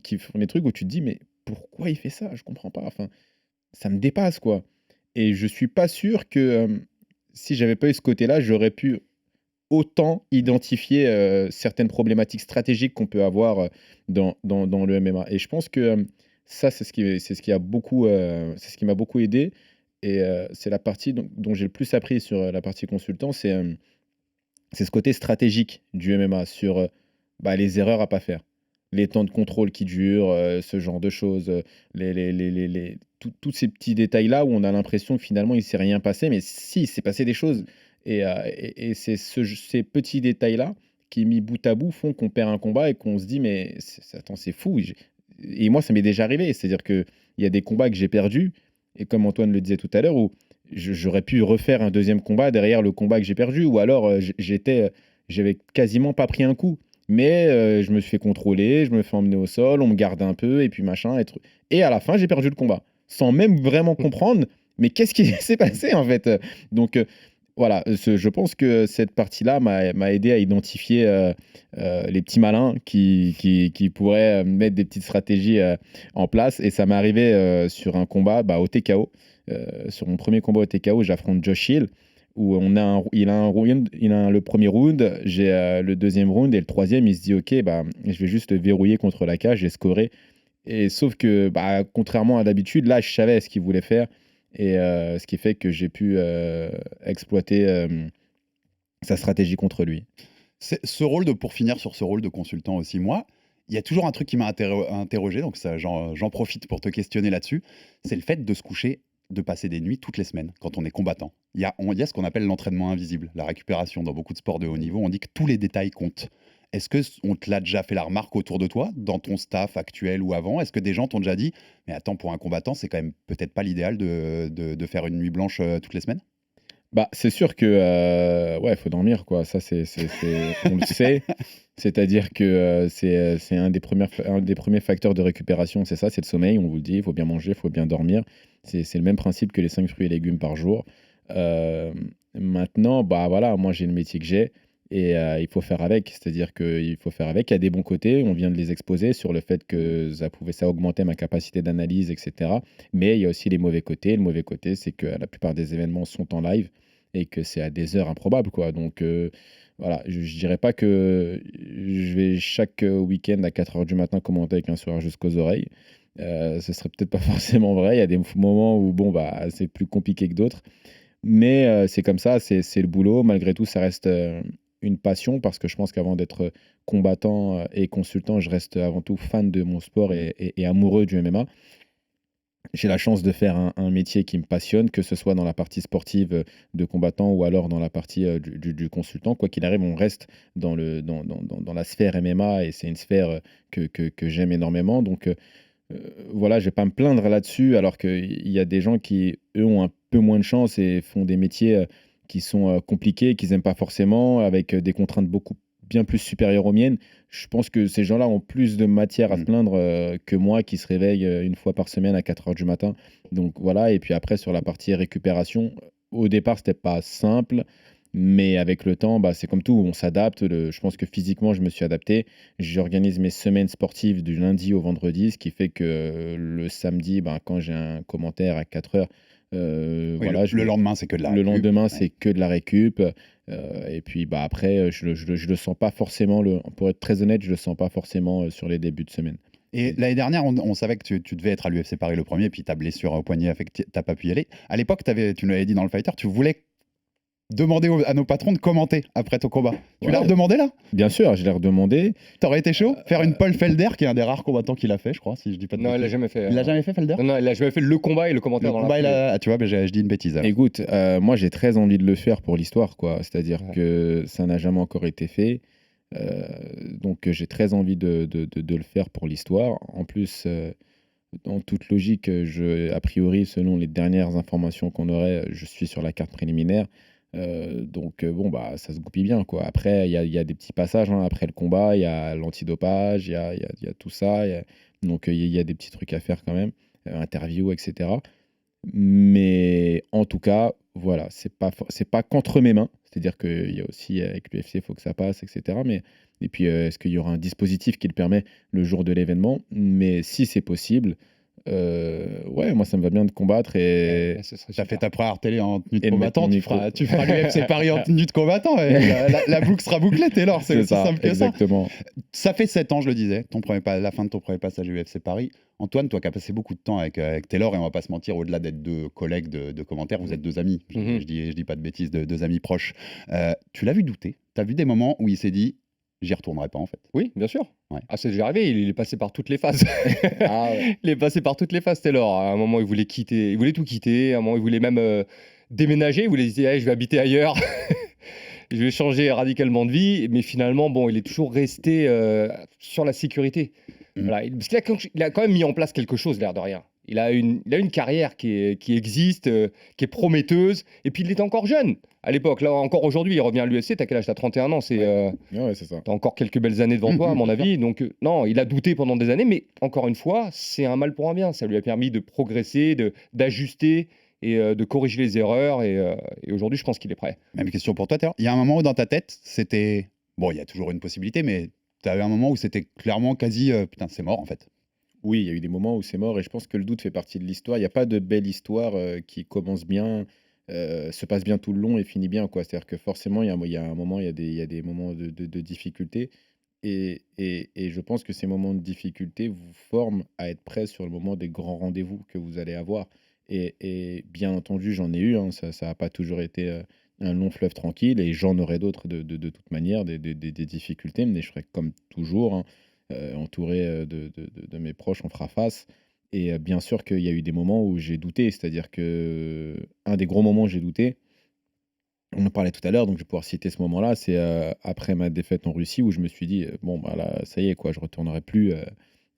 qui font des trucs où tu te dis, mais pourquoi il fait ça? Je comprends pas. Enfin, ça me dépasse, quoi. Et je suis pas sûr que si j'avais pas eu ce côté-là, j'aurais pu autant identifier certaines problématiques stratégiques qu'on peut avoir dans le MMA. Et je pense que ça, c'est ce qui a beaucoup, c'est ce qui m'a beaucoup aidé. Et c'est la partie dont j'ai le plus appris sur la partie consultant, c'est ce côté stratégique du MMA sur les erreurs à pas faire. les temps de contrôle qui durent, ce genre de choses, tous ces petits détails-là où on a l'impression que finalement il s'est rien passé, mais si, il s'est passé des choses et c'est ces petits détails-là qui, mis bout à bout, font qu'on perd un combat et qu'on se dit: «Mais attends, c'est fou». Et moi, ça m'est déjà arrivé, c'est-à-dire qu'il y a des combats que j'ai perdus et comme Antoine le disait tout à l'heure, où j'aurais pu refaire un deuxième combat derrière le combat que j'ai perdu ou alors, j'avais quasiment pas pris un coup. Mais je me suis fait contrôler, je me fais emmener au sol, on me garde un peu et puis machin et à la fin, j'ai perdu le combat. Sans même vraiment comprendre, mais qu'est-ce qui s'est passé en fait? Donc voilà, je pense que cette partie-là m'a aidé à identifier, les petits malins qui pourraient, mettre des petites stratégies, en place et ça m'est arrivé, sur un combat, au TKO. Sur mon premier combat au TKO, j'affronte Josh Hill où il a le premier round, j'ai le deuxième round et le troisième, il se dit: «OK, je vais juste verrouiller contre la cage et scorer» et sauf que, contrairement à d'habitude, là, je savais ce qu'il voulait faire et ce qui fait que j'ai pu, exploiter, sa stratégie contre lui. C'est pour finir sur ce rôle de consultant aussi, moi, il y a toujours un truc qui m'a interrogé, donc ça, j'en profite pour te questionner là-dessus, c'est le fait de se coucher, de passer des nuits toutes les semaines quand on est combattant. Il y a ce qu'on appelle l'entraînement invisible, la récupération. Dans beaucoup de sports de haut niveau, on dit que tous les détails comptent. Est-ce qu'on te l'a déjà fait la remarque autour de toi, dans ton staff actuel ou avant? Est-ce que des gens t'ont déjà dit: mais attends, pour un combattant, c'est quand même peut-être pas l'idéal de faire une nuit blanche toutes les semaines? C'est sûr que, ouais, faut dormir quoi, ça c'est on le sait. C'est-à-dire que, c'est un des premiers facteurs de récupération, c'est ça, c'est le sommeil, on vous le dit, il faut bien manger, il faut bien dormir. C'est le même principe que les 5 fruits et légumes par jour. Maintenant, voilà, moi j'ai le métier que j'ai et il faut faire avec. C'est-à-dire qu'il faut faire avec. Il y a des bons côtés, on vient de les exposer sur le fait que ça augmentait ma capacité d'analyse et cetera. Mais il y a aussi les mauvais côtés. Le mauvais côté, c'est que la plupart des événements sont en live et que c'est à des heures improbables, quoi. Donc, voilà, je dirais pas que je vais chaque, week-end à 4 heures du matin commenter avec un sourire jusqu'aux oreilles. Ce serait peut-être pas forcément vrai. Il y a des moments où c'est plus compliqué que d'autres. Mais, c'est comme ça, c'est le boulot. Malgré tout, ça reste, une passion parce que je pense qu'avant d'être combattant, et consultant, je reste avant tout fan de mon sport et amoureux du MMA. J'ai la chance de faire un métier qui me passionne, que ce soit dans la partie sportive, de combattant ou alors dans la partie, du consultant. Quoi qu'il arrive, on reste dans la sphère MMA et c'est une sphère, que j'aime énormément. Donc, voilà, je vais pas me plaindre là-dessus alors qu'il y a des gens qui, eux, ont un peu moins de chance et font des métiers, qui sont, compliqués, qu'ils aiment pas forcément, avec, des contraintes bien plus supérieures aux miennes. Je pense que ces gens-là ont plus de matière à se plaindre, que moi qui se réveille, une fois par semaine à 4 heures du matin. Donc voilà et puis après sur la partie récupération, au départ, c'était pas simple, mais avec le temps, c'est comme tout, on s'adapte. Je pense que physiquement, je me suis adapté. J'organise mes semaines sportives du lundi au vendredi, ce qui fait que le samedi, quand j'ai un commentaire à 4 heures, Oui, voilà, le lendemain, c'est que de la le récup. lendemain, Ouais. c'est que de la récup. Et puis après, je le sens pas forcément, pour être très honnête, je le sens pas forcément sur les débuts de semaine. Et l'année dernière, on savait que tu devais être à l'UFC Paris le premier, puis ta blessure au poignet a fait que t'as pas pu y aller. À l'époque, tu nous l'avais dit dans le Fighter, tu voulais demander à nos patrons de commenter après ton combat. Tu Ouais. l'as redemandé là? Bien sûr, je l'ai redemandé. T'aurais été chaud? Faire une Paul Felder, qui est un des rares combattants qu'il a fait, je crois, si je dis pas de Non, il l'a bêtises. jamais fait. Il l'a jamais fait, Felder? Non, il a jamais fait le combat et le commentaire Le dans combat, la foulée. tu vois, je dis une bêtise. alors. Écoute, moi j'ai très envie de le faire pour l'histoire, quoi. C'est-à-dire Ouais. que ça n'a jamais encore été fait. Donc j'ai très envie de le faire pour l'histoire. En plus, en toute logique, a priori, selon les dernières informations qu'on aurait, je suis sur la carte préliminaire. Donc ça se goupille bien, quoi. Après, il y a des petits passages, hein. Après le combat, il y a l'antidopage, il y a tout ça. Donc il y a des petits trucs à faire quand même, interview, etc. Mais en tout cas, voilà, c'est pas qu'entre mes mains. C'est-à-dire qu'il y a aussi avec l'UFC, il faut que ça passe, etc. Et puis, est-ce qu'il y aura un dispositif qui le permet le jour de l'événement? Mais si c'est possible, ouais, moi ça me va bien de combattre et Ce serait T'as super. fait ta première télé en tenue de Et de mettre combattant, mon tu micro. feras l'UFC Paris en tenue de combattant, et la boucle sera bouclée, Taylor, c'est aussi simple que ça. exactement. Ça fait 7 ans, je le disais, la fin de ton premier passage à l'UFC Paris. Antoine, toi qui as passé beaucoup de temps avec Taylor, et on va pas se mentir, au-delà d'être deux collègues de commentaires, vous êtes deux amis. Je dis pas de bêtises, deux amis proches. Tu l'as vu douter. Tu as vu des moments où il s'est dit, j'y retournerai pas en fait. Oui, bien sûr. Ouais. Ah, c'est déjà arrivé, il est passé par toutes les phases. Ah ouais. Il est passé par toutes les phases, Taylor. À un moment, il voulait quitter, il voulait tout quitter. À un moment, il voulait même déménager. Il voulait dire, allez, je vais habiter ailleurs. Je vais changer radicalement de vie. Mais finalement, bon, il est toujours resté sur la sécurité. Voilà. Parce qu'il a quand même mis en place quelque chose, l'air de rien. Il a une carrière qui existe, qui est prometteuse. Et puis, il était encore jeune à l'époque. Là, encore aujourd'hui, il revient à l'UFC. T'as quel âge? T'as 31 ans. Ouais, c'est ça. T'as encore quelques belles années devant toi, à mon avis. Donc, non, il a douté pendant des années. Mais encore une fois, c'est un mal pour un bien. Ça lui a permis de progresser, d'ajuster et de corriger les erreurs. Et aujourd'hui, je pense qu'il est prêt. Même question pour toi, Théo. Il y a un moment où dans ta tête, c'était... Bon, il y a toujours une possibilité, mais tu avais un moment où c'était clairement quasi... putain, c'est mort en fait. Oui, il y a eu des moments où c'est mort et je pense que le doute fait partie de l'histoire. Il n'y a pas de belle histoire qui commence bien, se passe bien tout le long et finit bien, quoi. C'est-à-dire que forcément, il y a un moment, il y a des moments de difficulté et je pense que ces moments de difficulté vous forment à être prêt sur le moment des grands rendez-vous que vous allez avoir. Et bien entendu, j'en ai eu, hein, ça n'a pas toujours été un long fleuve tranquille et j'en aurai d'autres de toute manière, des difficultés, mais je ferai comme toujours, hein, entouré de mes proches, on fera face. Et bien sûr qu'il y a eu des moments où j'ai douté, c'est-à-dire que un des gros moments où j'ai douté, on en parlait tout à l'heure, donc je vais pouvoir citer ce moment-là, c'est après ma défaite en Russie où je me suis dit, bon, bah là, ça y est, quoi, je retournerai plus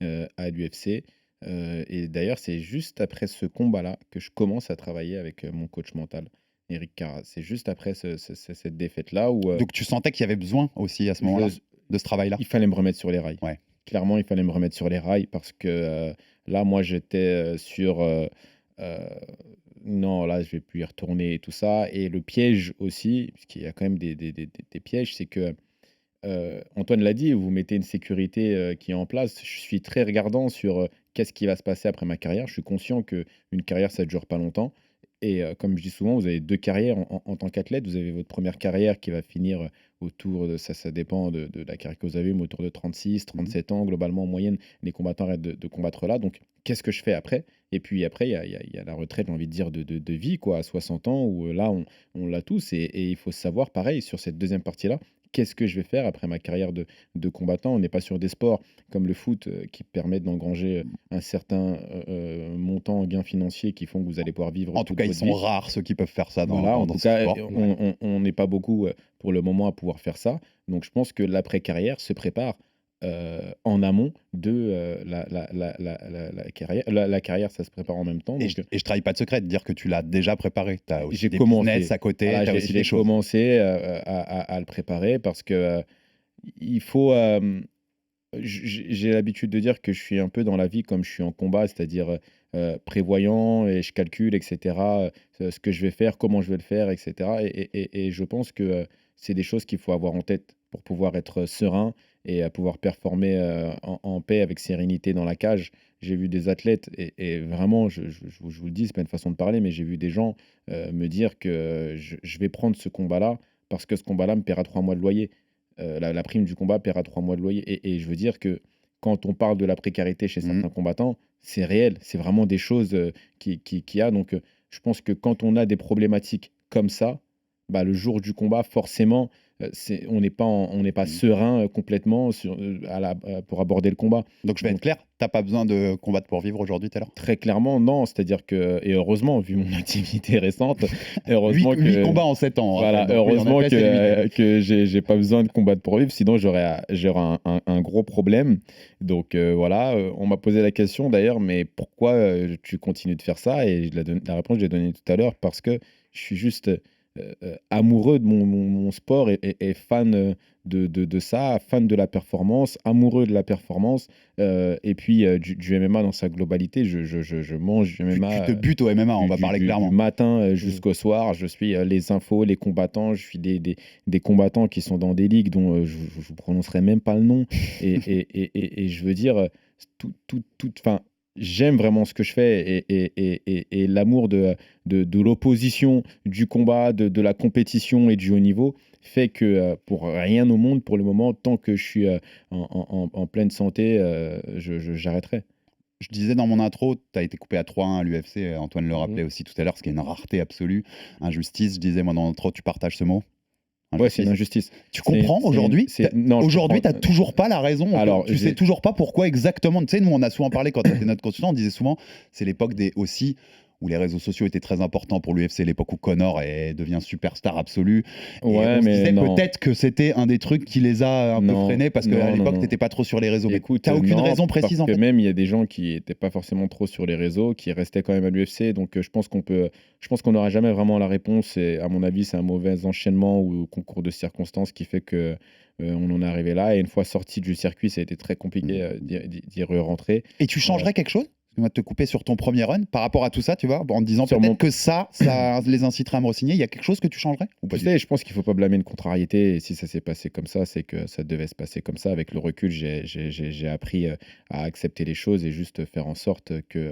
à l'UFC. Et d'ailleurs, c'est juste après ce combat-là que je commence à travailler avec mon coach mental, Eric Carras. C'est juste après cette défaite-là où Donc tu sentais qu'il y avait besoin aussi à ce moment-là de ce travail-là. il fallait me remettre sur les rails. Ouais. Clairement, il fallait me remettre sur les rails parce que là, moi, j'étais sur non, là, je vais plus y retourner et tout ça. Et le piège aussi, parce qu'il y a quand même des pièges, c'est que Antoine l'a dit, vous mettez une sécurité qui est en place. Je suis très regardant sur qu'est-ce qui va se passer après ma carrière. Je suis conscient qu'une carrière, ça ne dure pas longtemps. Et comme je dis souvent, vous avez deux carrières en tant qu'athlète. Vous avez votre première carrière qui va finir autour de ça dépend de la carrière que vous avez, mais autour de 36, 37 ans. Globalement, en moyenne, les combattants arrêtent de combattre là. Donc, qu'est-ce que je fais après? Et puis après, il y a la retraite, j'ai envie de dire, de vie, quoi, à 60 ans, où là, on l'a tous. Et il faut savoir, pareil, sur cette deuxième partie-là, qu'est-ce que je vais faire après ma carrière de combattant? On n'est pas sur des sports comme le foot qui permettent d'engranger un certain montant en gains financiers qui font que vous allez pouvoir vivre. En tout cas, ils sont rares ceux qui peuvent faire ça dans, voilà, en dans tout ce cas, sport. on n'est pas beaucoup pour le moment à pouvoir faire ça. Donc je pense que l'après-carrière se prépare en amont de la carrière. La carrière, ça se prépare en même temps. Et Donc, je trahis pas de secret de dire que tu l'as déjà préparé. Tu as aussi j'ai des commencé. business à côté, Voilà, tu as aussi des j'ai choses. commencé à le préparer parce que il faut. J'ai l'habitude de dire que je suis un peu dans la vie comme je suis en combat, c'est-à-dire prévoyant et je calcule, etc. Ce que je vais faire, comment je vais le faire, etc. Et je pense que c'est des choses qu'il faut avoir en tête pour pouvoir être serein et pouvoir performer en paix avec sérénité dans la cage. J'ai vu des athlètes et vraiment, je vous le dis, c'est pas une façon de parler, mais j'ai vu des gens me dire que je vais prendre ce combat-là parce que ce combat-là me paiera 3 mois de loyer. La prime du combat paiera 3 mois de loyer. Et je veux dire que quand on parle de la précarité chez certains combattants, c'est réel. C'est vraiment des choses qui a. Donc, je pense que quand on a des problématiques comme ça, bah, le jour du combat, forcément, on n'est pas serein complètement pour aborder le combat. Donc je vais être clair, t'as pas besoin de combattre pour vivre aujourd'hui, Taylor? Très clairement, non. C'est-à-dire que, et heureusement, vu mon activité récente, heureusement 8 combats en 7 ans. Voilà, Donc, heureusement oui, on a fait, que j'ai pas besoin de combattre pour vivre, sinon j'aurais un gros problème. Donc voilà, on m'a posé la question d'ailleurs, mais pourquoi tu continues de faire ça? Et la réponse, je l'ai donnée tout à l'heure, parce que je suis juste amoureux de mon sport et fan de ça, fan de la performance, amoureux de la performance, et puis du MMA dans sa globalité. Je mange du MMA. Tu te butes au MMA, on va parler clairement. Du matin jusqu'au soir, je suis les infos, les combattants, je suis des combattants qui sont dans des ligues dont je ne vous prononcerai même pas le nom. Et je veux dire, enfin, j'aime vraiment ce que je fais et l'amour de l'opposition, du combat, de la compétition et du haut niveau fait que pour rien au monde, pour le moment, tant que je suis en pleine santé, j'arrêterai. Je disais dans mon intro, tu as été coupé à 3-1 à l'UFC, Antoine le rappelait aussi tout à l'heure, ce qui est une rareté absolue, injustice. Je disais moi dans l'intro, tu partages ce mot? Ouais, c'est une injustice. Tu comprends aujourd'hui aujourd'hui, tu n'as toujours pas la raison. Alors, tu sais toujours pas pourquoi exactement. Tu sais, nous, on a souvent parlé quand on était notre consultant, on disait souvent, c'est l'époque aussi où les réseaux sociaux étaient très importants pour l'UFC, l'époque où Conor devient superstar absolu. Et on se disait peut-être que c'était un des trucs qui les a un peu freinés parce qu'à l'époque, tu n'étais pas trop sur les réseaux. Écoute, tu n'as aucune raison précise en fait. Même il y a des gens qui n'étaient pas forcément trop sur les réseaux, qui restaient quand même à l'UFC. Donc je pense qu'on n'aura jamais vraiment la réponse. Et à mon avis, c'est un mauvais enchaînement ou concours de circonstances qui fait que on en est arrivé là. Et une fois sorti du circuit, ça a été très compliqué d'y rentrer. Et tu changerais quelque chose ? On va te couper sur ton premier run par rapport à tout ça, tu vois, en te disant peut-être que ça les inciterait à me re-signer. Il y a quelque chose que tu changerais ou pas? Je pense qu'il ne faut pas blâmer une contrariété. Et si ça s'est passé comme ça, c'est que ça devait se passer comme ça. Avec le recul, j'ai appris à accepter les choses et juste faire en sorte que,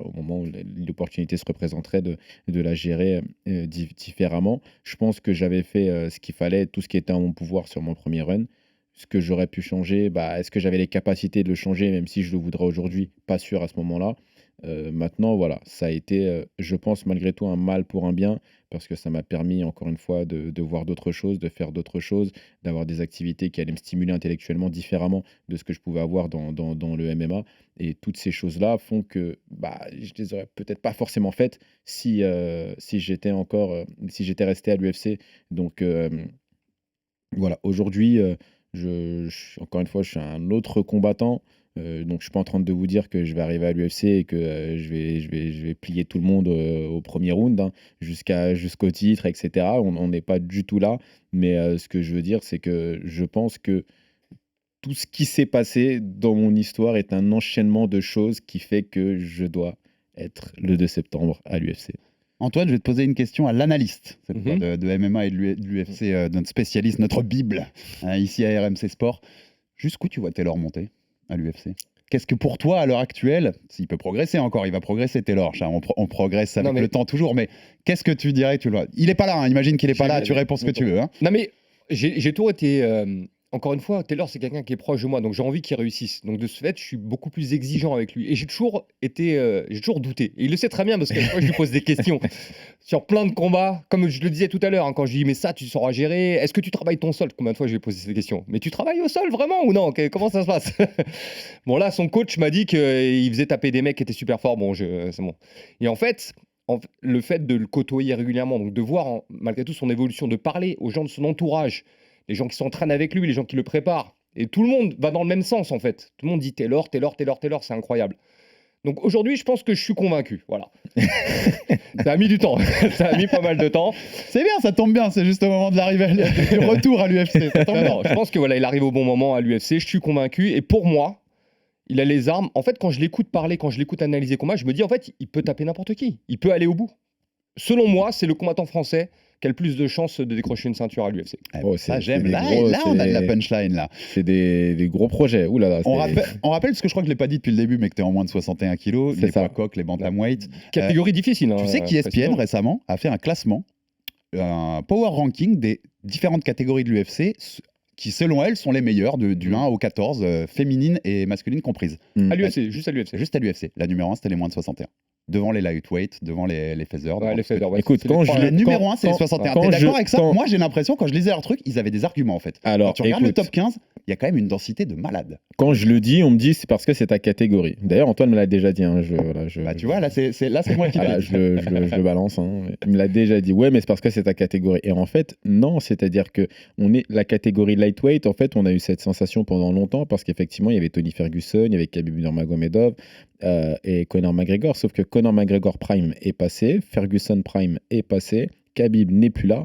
au moment où l'opportunité se représenterait, de la gérer différemment. Je pense que j'avais fait ce qu'il fallait, tout ce qui était en mon pouvoir sur mon premier run. Ce que j'aurais pu changer, est-ce que j'avais les capacités de le changer, même si je le voudrais aujourd'hui? Pas sûr à ce moment-là. Maintenant, voilà, ça a été, je pense, malgré tout, un mal pour un bien, parce que ça m'a permis, encore une fois, de voir d'autres choses, de faire d'autres choses, d'avoir des activités qui allaient me stimuler intellectuellement différemment de ce que je pouvais avoir dans le MMA. Et toutes ces choses-là font que je les aurais peut-être pas forcément faites si j'étais resté à l'UFC. Donc, voilà, aujourd'hui... encore une fois, je suis un autre combattant, donc je suis pas en train de vous dire que je vais arriver à l'UFC et que je vais plier tout le monde au premier round, jusqu'au titre, etc. On n'est pas du tout là, mais ce que je veux dire, c'est que je pense que tout ce qui s'est passé dans mon histoire est un enchaînement de choses qui fait que je dois être le 2 septembre à l'UFC. Antoine, je vais te poser une question à l'analyste de MMA et de l'UFC, notre spécialiste, notre bible, ici à RMC Sport. Jusqu'où tu vois Taylor monter à l'UFC? Qu'est-ce que pour toi, à l'heure actuelle, s'il peut progresser encore, il va progresser Taylor, on progresse avec le temps toujours, mais qu'est-ce que tu dirais? Il n'est pas là, imagine qu'il n'est pas là, tu réponds ce que tu veux. Non mais, j'ai toujours été... Encore une fois, Taylor, c'est quelqu'un qui est proche de moi, donc j'ai envie qu'il réussisse. Donc de ce fait, je suis beaucoup plus exigeant avec lui. Et j'ai toujours douté. Et il le sait très bien parce que moi, je lui pose des questions sur plein de combats. Comme je le disais tout à l'heure, quand je lui dis mais ça, tu sauras gérer. Est-ce que tu travailles ton sol? Combien de fois je lui ai posé ces questions? Mais tu travailles au sol vraiment ou non? Comment ça se passe? Bon là, son coach m'a dit qu'il faisait taper des mecs qui étaient super forts. Bon, c'est bon. Et en fait, le fait de le côtoyer régulièrement, donc de voir malgré tout son évolution, de parler aux gens de son entourage, les gens qui s'entraînent avec lui, les gens qui le préparent. Et tout le monde va dans le même sens, en fait. Tout le monde dit Taylor, c'est incroyable. Donc aujourd'hui, je pense que je suis convaincu. Voilà. Ça a mis du temps. Ça a mis pas mal de temps. C'est bien, ça tombe bien. C'est juste au moment de l'arrivée, du retour à l'UFC. Non, je pense que voilà, il arrive au bon moment à l'UFC. Je suis convaincu. Et pour moi, il a les armes. En fait, quand je l'écoute parler, quand je l'écoute analyser combat, je me dis, en fait, il peut taper n'importe qui. Il peut aller au bout. Selon moi, c'est le combattant français qui a le plus de chances de décrocher une ceinture à l'UFC. Ça, j'aime. Là, on a de la punchline, là. C'est des gros projets. Ouh là là, on rappelle, parce que je crois que je ne l'ai pas dit depuis le début, mais que tu es en moins de 61 kilos, les poids coqs, les bantamweight. Catégorie difficile. Tu sais qu'ESPN, récemment, a fait un classement, un power ranking des différentes catégories de l'UFC qui, selon elle, sont les meilleures, du 1 au 14, féminines et masculines comprises. À l'UFC, juste à l'UFC. Juste à l'UFC. La numéro 1, c'était les moins de 61. Devant les lightweight, devant les feathers. Ouais, les feathers, ouais. Écoute, le numéro 1, c'est les 61. T'es d'accord avec ça? Moi, j'ai l'impression, quand je lisais leur truc, ils avaient des arguments, en fait. Alors, quand tu regardes le top 15, il y a quand même une densité de malade. Quand je le dis, on me dit c'est parce que c'est ta catégorie. D'ailleurs, Antoine me l'a déjà dit. Tu vois, là, c'est moi qui l'ai dit. Je le balance. Il me l'a déjà dit. Ouais, mais c'est parce que c'est ta catégorie. Et en fait, non. C'est-à-dire que on est la catégorie lightweight. En fait, on a eu cette sensation pendant longtemps parce qu'effectivement, il y avait Tony Ferguson, il y avait Khabib Nurmagomedov et Conor McGregor. Sauf que Conor McGregor Prime est passé, Ferguson Prime est passé, Khabib n'est plus là.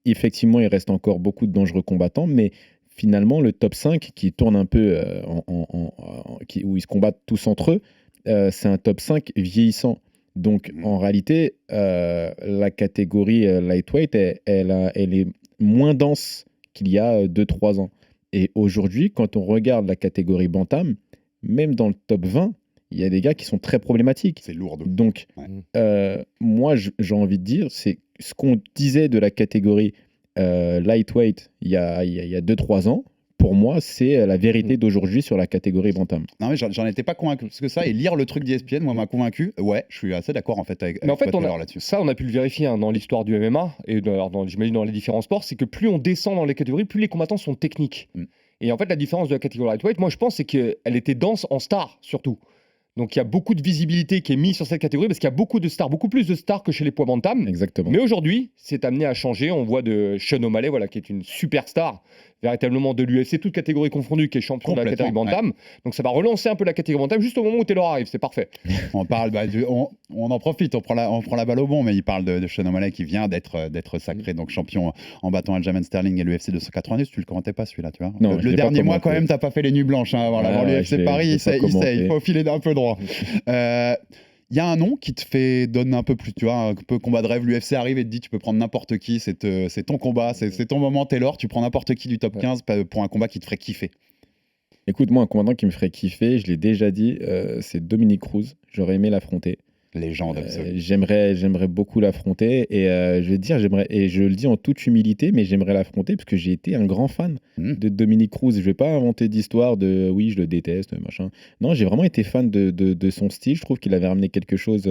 Effectivement, il reste encore beaucoup de dangereux combattants, mais finalement, le top 5 qui tourne un peu, où ils se combattent tous entre eux, c'est un top 5 vieillissant. Donc, en réalité, la catégorie lightweight, elle est moins dense qu'il y a 2-3 ans. Et aujourd'hui, quand on regarde la catégorie bantam, même dans le top 20, il y a des gars qui sont très problématiques. C'est lourd. Donc, moi, j'ai envie de dire, c'est ce qu'on disait de la catégorie lightweight il y a 2-3 ans, pour moi, c'est la vérité d'aujourd'hui sur la catégorie bantam. Non, mais j'en étais pas convaincu. Parce que ça, et lire le truc d'ESPN, moi, m'a convaincu. Ouais, je suis assez d'accord en fait avec Mais en fait, toi, Taylor, là-dessus. ça, on a pu le vérifier dans l'histoire du MMA et j'imagine dans les différents sports, c'est que plus on descend dans les catégories, plus les combattants sont techniques. Et en fait, la différence de la catégorie lightweight, moi, je pense, c'est qu'elle était dense en stars, surtout. Donc, il y a beaucoup de visibilité qui est mise sur cette catégorie parce qu'il y a beaucoup de stars, beaucoup plus de stars que chez les poids bantam. Exactement. Mais aujourd'hui, c'est amené à changer. On voit de Sean O'Malley, voilà, qui est une superstar, véritablement de l'UFC, toute catégorie confondue, qui est champion de la catégorie bantam. Ouais. Donc, ça va relancer un peu la catégorie bantam juste au moment où Taylor arrive. C'est parfait. On parle, on en profite, on prend la balle au bon, mais il parle de Sean O'Malley qui vient d'être sacré, donc champion en battant Aljamain Sterling et l'UFC 290. Tu le commentais pas celui-là, tu vois. Non, le dernier mois, quand même, t'as pas fait les nuits blanches avant l'UFC Paris. Il faut filer d'un peu droit. Il y a un nom qui donne un peu plus, tu vois, un peu combat de rêve. L'UFC arrive et te dit tu peux prendre n'importe qui, c'est ton combat, c'est ton moment, Taylor. Tu prends n'importe qui du top 15 pour un combat qui te ferait kiffer. Écoute, moi, un combattant qui me ferait kiffer, je l'ai déjà dit, c'est Dominic Cruz. J'aurais aimé l'affronter. Légende absolue. J'aimerais beaucoup l'affronter et je vais te dire, et je le dis en toute humilité, mais j'aimerais l'affronter parce que j'ai été un grand fan de Dominic Cruz. Je vais pas inventer d'histoire de oui, je le déteste, machin. Non, j'ai vraiment été fan de son style. Je trouve qu'il avait ramené quelque chose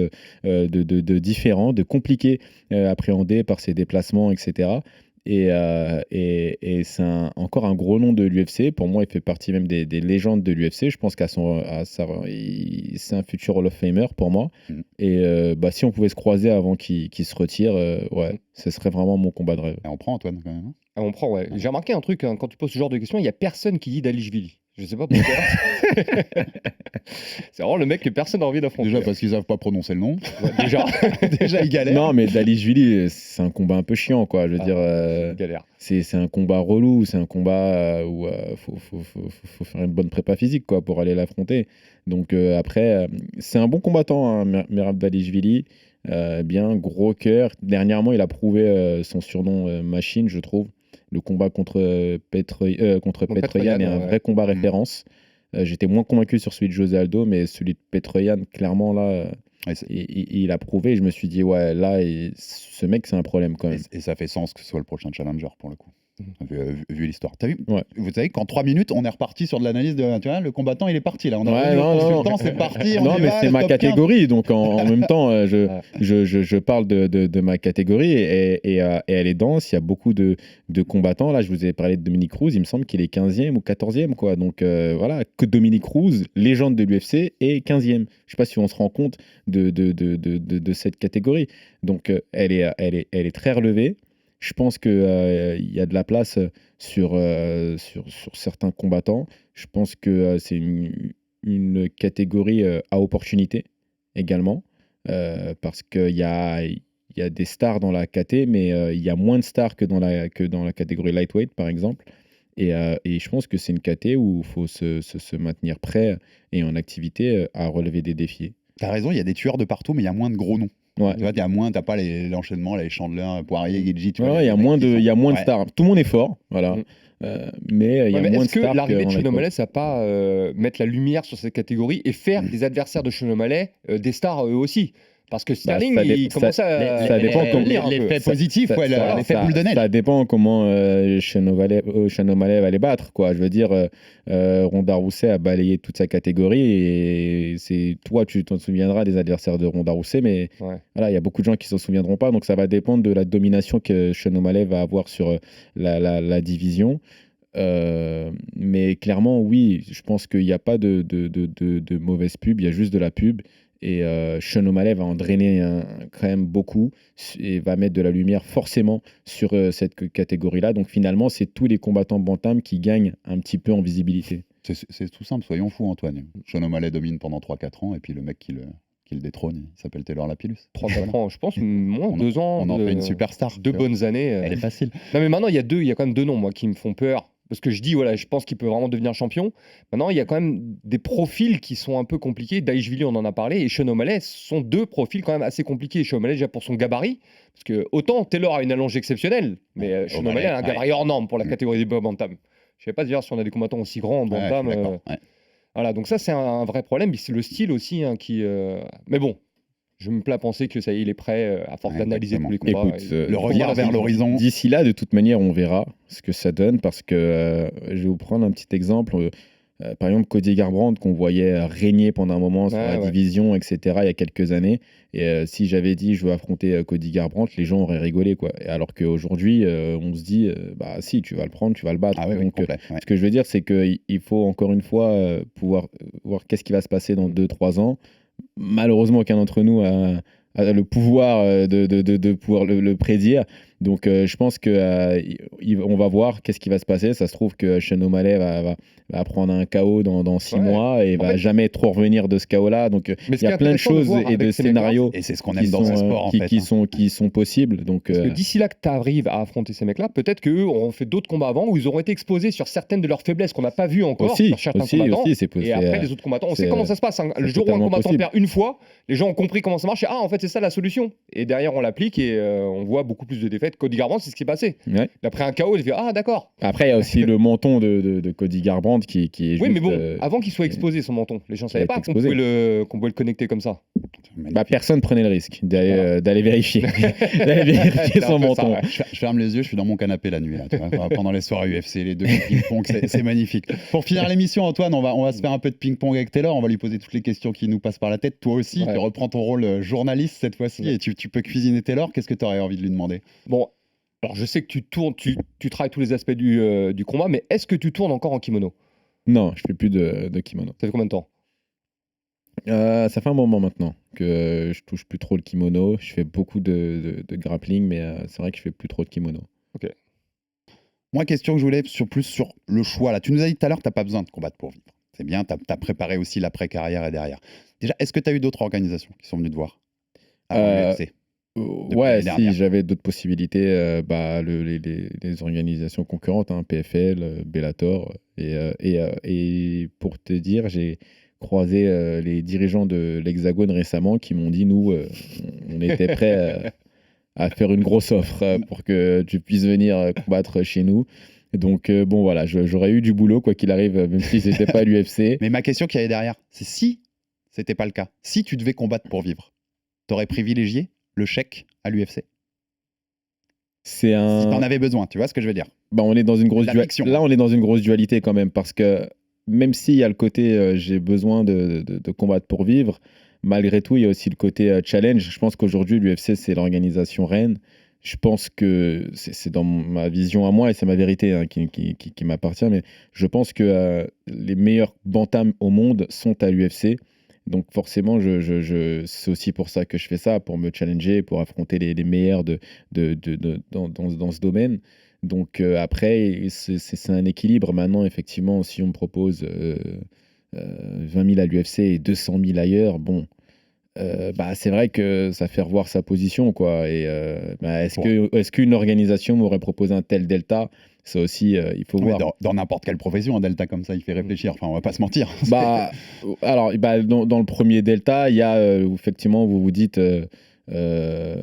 de différent, de compliqué à appréhender par ses déplacements, etc. Et c'est encore un gros nom de l'UFC. Pour moi, il fait partie même des légendes de l'UFC. Je pense c'est un futur Hall of Famer pour moi. Et si on pouvait se croiser avant qu'il se retire, ouais, ce serait vraiment mon combat de rêve. Et on prend Antoine quand même. On prend, ouais. J'ai remarqué un truc, quand tu poses ce genre de questions, il n'y a personne qui dit Dvalishvili. Je sais pas pourquoi. C'est vraiment le mec que personne n'a envie d'affronter. Déjà parce qu'ils savent pas prononcer le nom. Ouais, déjà ils galèrent. Non, mais Dvalishvili, c'est un combat un peu chiant, quoi. Je veux dire, galère. C'est un combat relou, c'est un combat où faut faire une bonne prépa physique, quoi, pour aller l'affronter. Donc après, c'est un bon combattant, hein, Merab Dvalishvili. Bien gros cœur. Dernièrement, il a prouvé son surnom machine, je trouve. Le combat contre Petroyan est un vrai combat référence. J'étais moins convaincu sur celui de José Aldo, mais celui de Petroyan, clairement, là, il a prouvé. Et je me suis dit, ouais, là, ce mec, c'est un problème quand même. Et ça fait sens que ce soit le prochain challenger, pour le coup. Vu l'histoire. T'as vu Vous savez qu'en 3 minutes, on est reparti sur de l'analyse de. Tu vois, le combattant, il est parti là. On a consultant, c'est parti. Non, mais c'est ma catégorie. Donc en même temps, je parle de ma catégorie et elle est dense. Il y a beaucoup de combattants. Là, je vous ai parlé de Dominic Cruz. Il me semble qu'il est 15e ou 14e, quoi. Donc voilà, que Dominic Cruz, légende de l'UFC, est 15e. Je sais pas si on se rend compte de cette catégorie. Donc elle est très relevée. Je pense qu'il y a de la place sur certains combattants. Je pense que c'est une catégorie à opportunité également, parce qu'il y a des stars dans la KT, mais il y a moins de stars que dans la catégorie lightweight, par exemple. Et je pense que c'est une KT où il faut se maintenir prêt et en activité à relever des défis. T'as raison, il y a des tueurs de partout, mais il y a moins de gros noms. Ouais. Tu vois, t'as pas l'enchaînement, les Chandler, Poirier, Guidji. Il y a moins de stars. Tout le monde est fort, voilà. Mais il y a moins de stars. Est-ce que l'arrivée de Sean O'Malley, ça va pas mettre la lumière sur cette catégorie et faire des adversaires de Sean O'Malley des stars eux aussi? Parce que Sterling, il commence à... Ça dépend l'effet positif, l'effet boule de neige. Ça dépend comment Sean O'Malley va les battre, quoi. Je veux dire, Ronda Rousey a balayé toute sa catégorie et toi, tu t'en souviendras des adversaires de Ronda Rousey, mais voilà, il y a beaucoup de gens qui s'en souviendront pas, donc ça va dépendre de la domination que Sean O'Malley va avoir sur la division. Mais clairement, oui, je pense qu'il n'y a pas de mauvaise pub, il y a juste de la pub. Et Sean O'Malley va en drainer quand même beaucoup et va mettre de la lumière forcément sur cette catégorie-là. Donc finalement, c'est tous les combattants bantam qui gagnent un petit peu en visibilité. C'est tout simple, soyons fous, Antoine. Sean O'Malley domine pendant 3-4 ans et puis le mec qui le détrône, il s'appelle Taylor Lapillus. 3-4 ans, je pense, moins 2 ans. On en fait une superstar. 2 bonnes années. Elle est facile. Non, mais maintenant, il y a quand même 2 noms, moi, qui me font peur. Parce que je dis, voilà, je pense qu'il peut vraiment devenir champion. Maintenant, il y a quand même des profils qui sont un peu compliqués. Dvalishvili, on en a parlé, et Sean O'Malley sont 2 profils quand même assez compliqués. Sean O'Malley, déjà pour son gabarit, parce que autant Taylor a une allonge exceptionnelle, mais Sean O'Malley a un gabarit hors norme pour la catégorie des bantam. Je ne savais pas dire si on a des combattants aussi grands en bantam. Voilà, donc ça, c'est un vrai problème. C'est le style aussi qui. Mais bon, Je me plais à penser que ça y est, il est prêt à force d'analyser tous les combats. Écoute, Le regard vers l'horizon. D'ici là, de toute manière, on verra ce que ça donne parce que je vais vous prendre un petit exemple. Par exemple, Cody Garbrandt, qu'on voyait régner pendant un moment sur la division, etc., il y a quelques années. Et si j'avais dit je veux affronter Cody Garbrandt, les gens auraient rigolé, quoi. Et alors qu'aujourd'hui, on se dit, bah si, tu vas le prendre, tu vas le battre. Ah oui, Donc, complet, ce que je veux dire, c'est qu'il faut encore une fois pouvoir voir qu'est-ce qui va se passer dans 2-3 ans. Malheureusement, aucun d'entre nous a le pouvoir de pouvoir le prédire. Donc, je pense qu'on va voir qu'est-ce qui va se passer. Ça se trouve que Sean O'Malley va prendre un KO dans 6 mois et va jamais trop revenir de ce KO-là. Donc, il y a plein de choses et de scénarios Et c'est ce qu'on aime dans ce sport, en fait. qui sont possibles. Donc, Parce que d'ici là que tu arrives à affronter ces mecs-là, peut-être qu'eux auront fait d'autres combats avant où ils auront été exposés sur certaines de leurs faiblesses qu'on n'a pas vues encore sur certains combattants. Et après, les autres combattants, on sait comment ça se passe. Le jour où un combattant perd une fois, les gens ont compris comment ça marche. Et en fait, c'est ça la solution. Et derrière, on l'applique et on voit beaucoup plus de défaites. Cody Garbrandt, c'est ce qui est passé. Ouais. Après un KO, il fait d'accord. Après, il y a aussi le menton de Cody Garbrandt qui est juste... Oui, mais bon, avant qu'il soit exposé son menton, les gens ne savaient pas qu'on pouvait le connecter comme ça. Bah, personne prenait le risque d'aller vérifier, son menton. Je ferme les yeux, je suis dans mon canapé la nuit là, tu vois, pendant les soirées UFC, les deux ping-pong, c'est magnifique. Pour finir l'émission, Antoine, on va se faire un peu de ping-pong avec Taylor, on va lui poser toutes les questions qui nous passent par la tête. Toi aussi, tu reprends ton rôle journaliste cette fois-ci et tu peux cuisiner Taylor. Qu'est-ce que tu aurais envie de lui demander? Bon, alors je sais que tu tournes, tu travailles tous les aspects du combat, mais est-ce que tu tournes encore en kimono? Non, je fais plus de kimono. Ça fait combien de temps? Ça fait un moment maintenant que je touche plus trop le kimono. Je fais beaucoup de grappling, mais c'est vrai que je fais plus trop de kimono. Ok. Moi, question que je voulais plus sur le choix. Là, tu nous as dit tout à l'heure que tu n'as pas besoin de combattre pour vivre. C'est bien, tu as préparé aussi l'après-carrière et derrière. Déjà, est-ce que tu as eu d'autres organisations qui sont venues te voir avant l'UFC? Ouais, si j'avais d'autres possibilités, les organisations concurrentes, PFL, Bellator, et pour te dire, j'ai croisé les dirigeants de l'Hexagone récemment qui m'ont dit, nous, on était prêts à faire une grosse offre pour que tu puisses venir combattre chez nous. Donc bon voilà, j'aurais eu du boulot quoi qu'il arrive, même si c'était pas l'UFC. Mais ma question qu'il y avait derrière, c'est si c'était pas le cas, si tu devais combattre pour vivre, t'aurais privilégié le chèque à l'UFC? Si t'en avais besoin, tu vois ce que je veux dire? Bah, on est dans une grosse dualité. Là, on est dans une grosse dualité quand même, parce que même s'il y a le côté j'ai besoin de combattre pour vivre, malgré tout, il y a aussi le côté challenge. Je pense qu'aujourd'hui, l'UFC, c'est l'organisation reine. Je pense que c'est dans ma vision à moi, et c'est ma vérité qui m'appartient, mais je pense que les meilleurs bantams au monde sont à l'UFC. Donc forcément, c'est aussi pour ça que je fais ça, pour me challenger, pour affronter les meilleurs dans ce domaine. Donc après, c'est un équilibre. Maintenant, effectivement, si on me propose 20 000 à l'UFC et 200 000 ailleurs, bon, c'est vrai que ça fait revoir sa position, quoi. Et est-ce qu'une organisation m'aurait proposé un tel delta? Ça aussi, il faut voir. Dans n'importe quelle profession, un delta comme ça, il fait réfléchir. Enfin, on va pas se mentir. Alors, dans le premier delta, il y a effectivement, vous vous dites, ouais,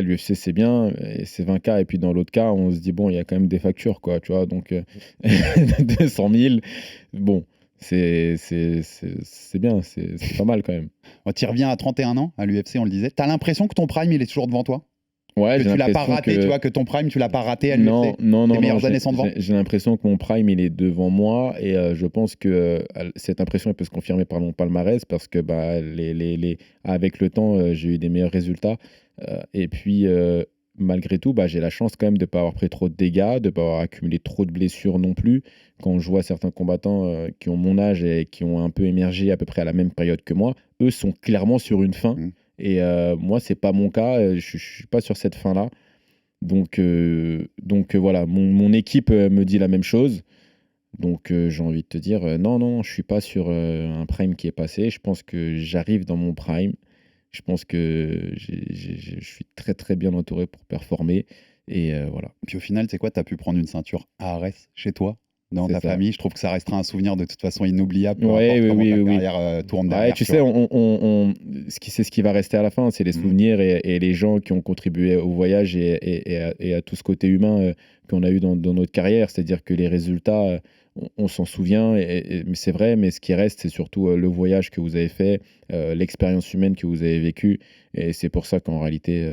l'UFC c'est bien, et c'est 20K. Et puis dans l'autre cas, on se dit bon, il y a quand même des factures, quoi, tu vois. Donc 200 000, bon. C'est bien, c'est pas mal quand même. Tu reviens à 31 ans à l'UFC, on le disait. T'as l'impression que ton prime, il est toujours devant toi? Ouais, que tu l'as pas raté, tu vois, que ton prime, tu l'as pas raté à l'UFC? Non, les meilleures années sont devant? J'ai l'impression que mon prime, il est devant moi, et je pense que cette impression, elle peut se confirmer par mon palmarès, parce que avec le temps, j'ai eu des meilleurs résultats. Et puis, malgré tout, j'ai la chance quand même de ne pas avoir pris trop de dégâts, de ne pas avoir accumulé trop de blessures non plus. Quand je vois certains combattants qui ont mon âge et qui ont un peu émergé à peu près à la même période que moi, eux sont clairement sur une fin. Et moi, c'est pas mon cas. Je suis pas sur cette fin-là. Donc voilà, mon équipe me dit la même chose. Donc j'ai envie de te dire, non, je suis pas sur un prime qui est passé. Je pense que j'arrive dans mon prime. Je pense que je suis très très bien entouré pour performer. Et voilà. Puis au final, tu sais quoi, tu as pu prendre une ceinture ARS chez toi, dans C'est ta ça. famille. Je trouve que ça restera un souvenir de toute façon inoubliable. Peu Ouais, importe comment oui, ta oui, oui. carrière tourne Ouais, derrière. tu tu sais, vois. c'est ce qui va rester à la fin, c'est les souvenirs et les gens qui ont contribué au voyage et à tout ce côté humain qu'on a eu dans notre carrière. C'est-à-dire que les résultats, on s'en souvient, mais c'est vrai, mais ce qui reste, c'est surtout le voyage que vous avez fait, l'expérience humaine que vous avez vécue. Et c'est pour ça qu'en réalité,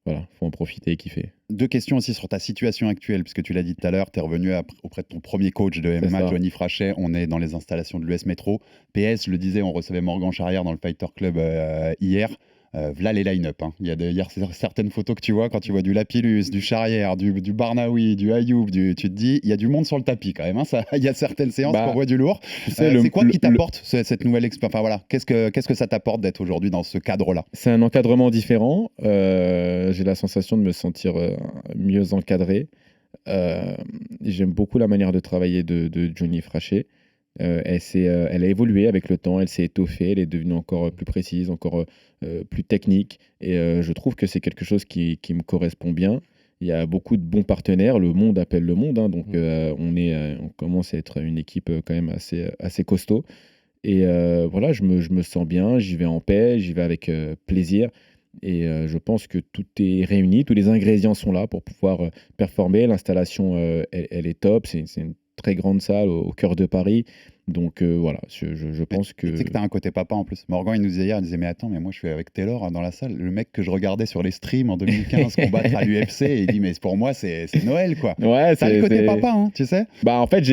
voilà, faut en profiter et kiffer. 2 questions aussi sur ta situation actuelle, puisque tu l'as dit tout à l'heure, tu es revenu auprès de ton premier coach de MMA, ça. Johnny Frachet. On est dans les installations de l'US Métro. PS, je le disais, on recevait Morgan Charrière dans le Fighter Club hier. V'là les line-up. Hein. Il y a certaines photos que tu vois, quand tu vois du Lapillus, du Charrière, du Barnaoui, du Ayoub, tu te dis, il y a du monde sur le tapis quand même. Hein. Il y a certaines séances Bah, qu'on voit du lourd. Tu sais, C'est quoi qui t'apporte cette nouvelle expérience? Enfin voilà, qu'est-ce que ça t'apporte d'être aujourd'hui dans ce cadre-là? C'est un encadrement différent. J'ai la sensation de me sentir mieux encadré. J'aime beaucoup la manière de travailler de Johnny Frachet. Elle a évolué avec le temps, elle s'est étoffée, elle est devenue encore plus précise, encore plus technique. Et je trouve que c'est quelque chose qui me correspond bien. Il y a beaucoup de bons partenaires, le monde appelle le monde, hein, donc on commence à être une équipe quand même assez costaud. Et voilà, je me sens bien, j'y vais en paix, j'y vais avec plaisir. Et je pense que tout est réuni, tous les ingrédients sont là pour pouvoir performer. L'installation, elle est top, c'est une très grande salle au cœur de Paris. Donc voilà, je pense que... Tu sais que t'as un côté papa en plus. Morgan, il nous disait hier, il disait, mais attends, mais moi je suis avec Taylor dans la salle. Le mec que je regardais sur les streams en 2015 combattre à l'UFC, et il dit, mais pour moi, c'est Noël, quoi. Ouais, T'as le côté papa, hein, tu sais. Bah en fait,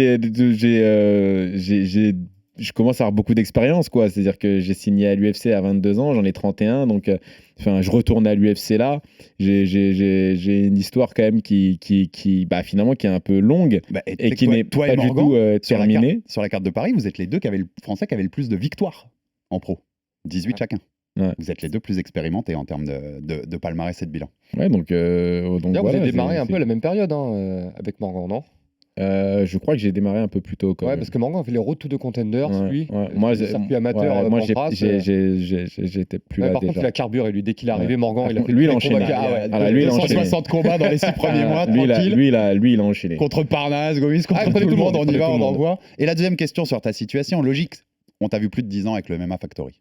je commence à avoir beaucoup d'expérience, quoi. C'est-à-dire que j'ai signé à l'UFC à 22 ans, j'en ai 31, donc je retourne à l'UFC là. J'ai une histoire quand même qui finalement qui est un peu longue et qui n'est pas du tout terminée. Sur la carte de Paris, vous êtes les deux Français qui avaient le plus de victoires en pro. 18 chacun. Ouais. Vous êtes les deux plus expérimentés en termes de palmarès et de bilan. Ouais, donc D'ailleurs, voilà, vous avez démarré un peu à la même période avec Morgan, non? je crois que j'ai démarré un peu plus tôt quand Ouais, même. parce que Morgan a fait les Road to the Contenders, Ouais, lui. ouais. Moi, le circuit amateur. moi Pancras, j'étais plus là par déjà. contre, il a carburé, lui. Dès qu'il est arrivé, Morgan, il a fait Lui, il tous les enchaînait. combats. Ah ouais, Voilà, lui, il enchaînait. 260 combats dans les 6 premiers mois, tranquille. Lui, il a enchaîné. Contre Parnasse, Gomis, contre tout le monde, on y va, on envoie. Et la deuxième question sur ta situation, logique, on t'a vu plus de 10 ans avec le MMA Factory.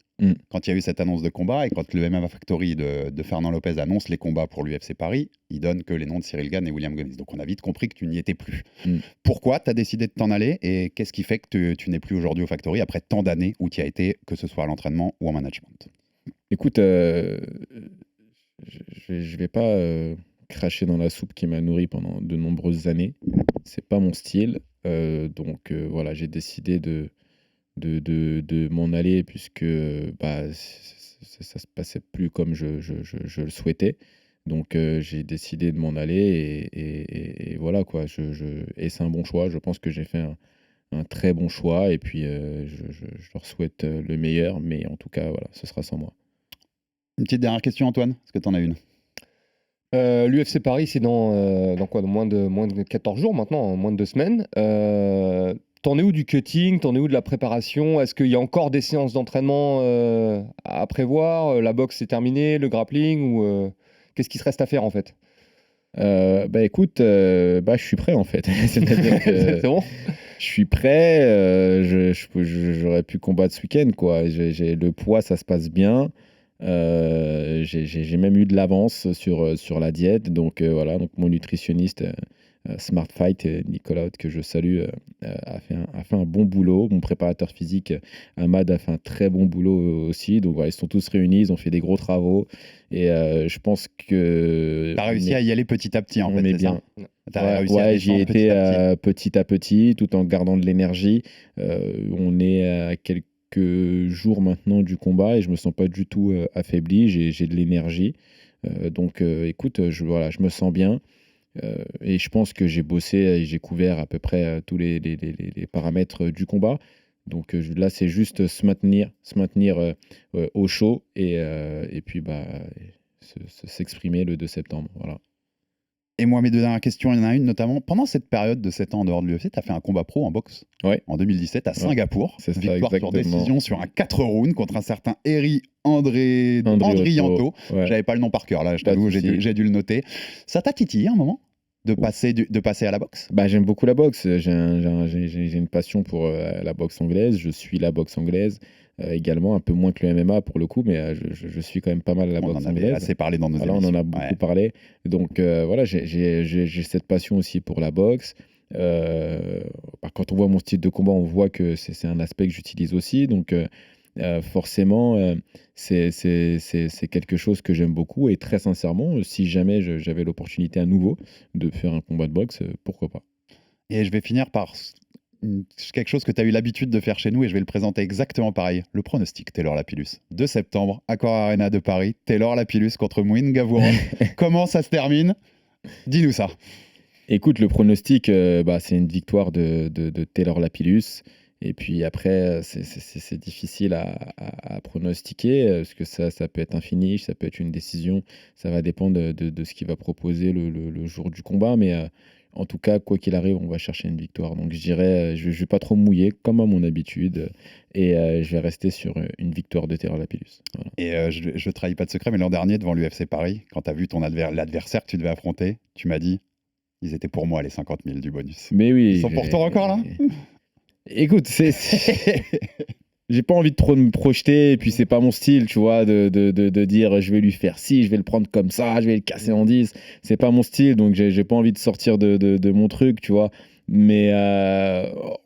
Quand il y a eu cette annonce de combat et quand le MMA Factory de Fernand Lopez annonce les combats pour l'UFC Paris, il donne que les noms de Cyril Gane et William Gomis. Donc on a vite compris que tu n'y étais plus. Pourquoi tu as décidé de t'en aller et qu'est-ce qui fait que tu n'es plus aujourd'hui au Factory après tant d'années où tu y as été, que ce soit à l'entraînement ou en management? Écoute, je vais pas cracher dans la soupe qui m'a nourri pendant de nombreuses années. C'est pas mon style. Donc voilà, j'ai décidé de m'en aller puisque ça se passait plus comme je le souhaitais. Donc j'ai décidé de m'en aller et voilà quoi. Et c'est un bon choix. Je pense que j'ai fait un très bon choix et puis je leur souhaite le meilleur. Mais en tout cas, voilà, ce sera sans moi. Une petite dernière question, Antoine. Est-ce que tu en as une? L'UFC Paris, c'est dans quoi? Dans moins de 14 jours maintenant, moins de 2 semaines. T'en es où du cutting? T'en es où de la préparation? Est-ce qu'il y a encore des séances d'entraînement à prévoir? La boxe c'est terminé, le grappling ou qu'est-ce qui se reste à faire en fait? Écoute, je suis prêt en fait. C'est-à-dire que C'est bon? je suis prêt. J'aurais pu combattre ce week-end, quoi. Le poids, ça se passe bien. J'ai même eu de l'avance sur la diète. Donc voilà, donc mon nutritionniste Smart Fight, Nicolas, que je salue, a fait un bon boulot. Mon préparateur physique, Ahmad, a fait un très bon boulot aussi. Donc voilà, ils sont tous réunis, ils ont fait des gros travaux. Et je pense que... Tu as réussi à y aller petit à petit, en fait, on est c'est bien. ça? J'y ai été petit à petit, tout en gardant de l'énergie. On est à quelques jours maintenant du combat et je me sens pas du tout affaibli. J'ai de l'énergie. Donc écoute, je me sens bien. Et je pense que j'ai bossé et j'ai couvert à peu près tous les paramètres du combat. Donc là, c'est juste se maintenir au chaud et puis s'exprimer le 2 septembre. Voilà. Et moi, mes 2 dernières questions, il y en a une notamment. Pendant cette période de 7 ans en dehors de l'UFC, tu as fait un combat pro en boxe en 2017 à Singapour. C'est ça, victoire exactement. sur décision sur un 4 rounds contre un certain Eri Andrianto. Ouais. J'avais pas le nom par cœur, là, je t'avoue, j'ai dû le noter. Ça t'a titillé un moment? de passer à la boxe? Bah, j'aime beaucoup la boxe. J'ai une passion pour la boxe anglaise. Je suis la boxe anglaise également, un peu moins que le MMA pour le coup, mais je suis quand même pas mal la On boxe en avait anglaise. assez parlé dans nos Voilà, on émissions. en a beaucoup Ouais. parlé. Donc voilà, j'ai cette passion aussi pour la boxe. Quand on voit mon style de combat, on voit que c'est un aspect que j'utilise aussi. Donc forcément, c'est quelque chose que j'aime beaucoup. Et très sincèrement, si jamais j'avais l'opportunité à nouveau de faire un combat de boxe, pourquoi pas. Et je vais finir par quelque chose que tu as eu l'habitude de faire chez nous et je vais le présenter exactement pareil. Le pronostic Taylor Lapillus. 2 septembre, Accor Arena de Paris. Taylor Lapillus contre Mouine Gavouron. Comment ça se termine? Dis-nous ça. Écoute, le pronostic, c'est une victoire de Taylor Lapillus. Et puis après, c'est difficile à pronostiquer, parce que ça peut être un finish, ça peut être une décision, ça va dépendre de ce qu'il va proposer le jour du combat. Mais en tout cas, quoi qu'il arrive, on va chercher une victoire. Donc je dirais, je ne vais pas trop mouiller, comme à mon habitude, et je vais rester sur une victoire de Taylor Lapillus. Voilà. Et je ne trahis pas de secret, mais l'an dernier, devant l'UFC Paris, quand tu as vu l'adversaire que tu devais affronter, tu m'as dit, ils étaient pour moi les 50 000 du bonus. Mais oui. Ils sont pour toi encore là? Écoute, j'ai pas envie de trop me projeter, et puis c'est pas mon style, tu vois, de dire je vais lui faire ci, je vais le prendre comme ça, je vais le casser en 10. C'est pas mon style, donc j'ai pas envie de sortir de mon truc, tu vois. Mais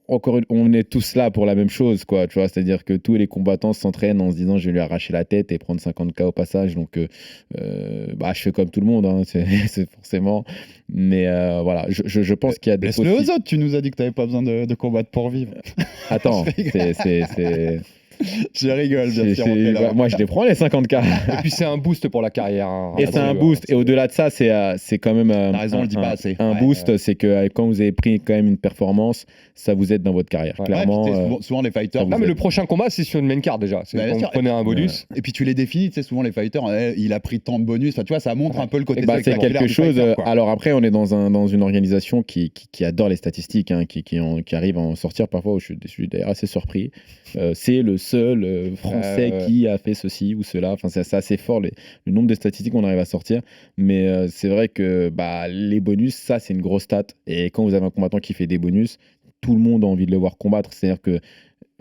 on est tous là pour la même chose, quoi, tu vois. C'est-à-dire que tous les combattants s'entraînent en se disant je vais lui arracher la tête et prendre 50K au passage. Donc, je fais comme tout le monde, hein, c'est forcément. Mais voilà, je pense qu'il y a des Laisse-le aux autres, tu nous as dit que tu n'avais pas besoin de combattre pour vivre. Attends, Je rigole, bien sûr. moi, je les prends les 50K. Et puis c'est un boost pour la carrière. Hein. Et c'est un boost. Et au-delà de ça, c'est quand même T'as raison, on le dit pas assez. un Ouais, boost. C'est que quand vous avez pris quand même une performance, ça vous aide dans votre carrière. Ouais. Clairement. Ouais, puis souvent les fighters. Non, mais le prochain combat, c'est sur une main card déjà. C'est Bah, bien quand sûr. vous prenez un bonus. Et puis tu les définis, tu sais, souvent les fighters, il a pris tant de bonus. Enfin, tu vois, ça montre un peu le côté C'est spectaculaire quelque du chose. fighter, quoi. Alors après, on est dans une organisation qui adore les statistiques, hein, qui arrive à en sortir parfois. Où je suis d'ailleurs assez surpris. C'est le seul Français qui a fait ceci ou cela. Enfin, c'est assez fort le nombre de statistiques qu'on arrive à sortir. Mais c'est vrai que les bonus, ça, c'est une grosse stat. Et quand vous avez un combattant qui fait des bonus, tout le monde a envie de le voir combattre. C'est-à-dire que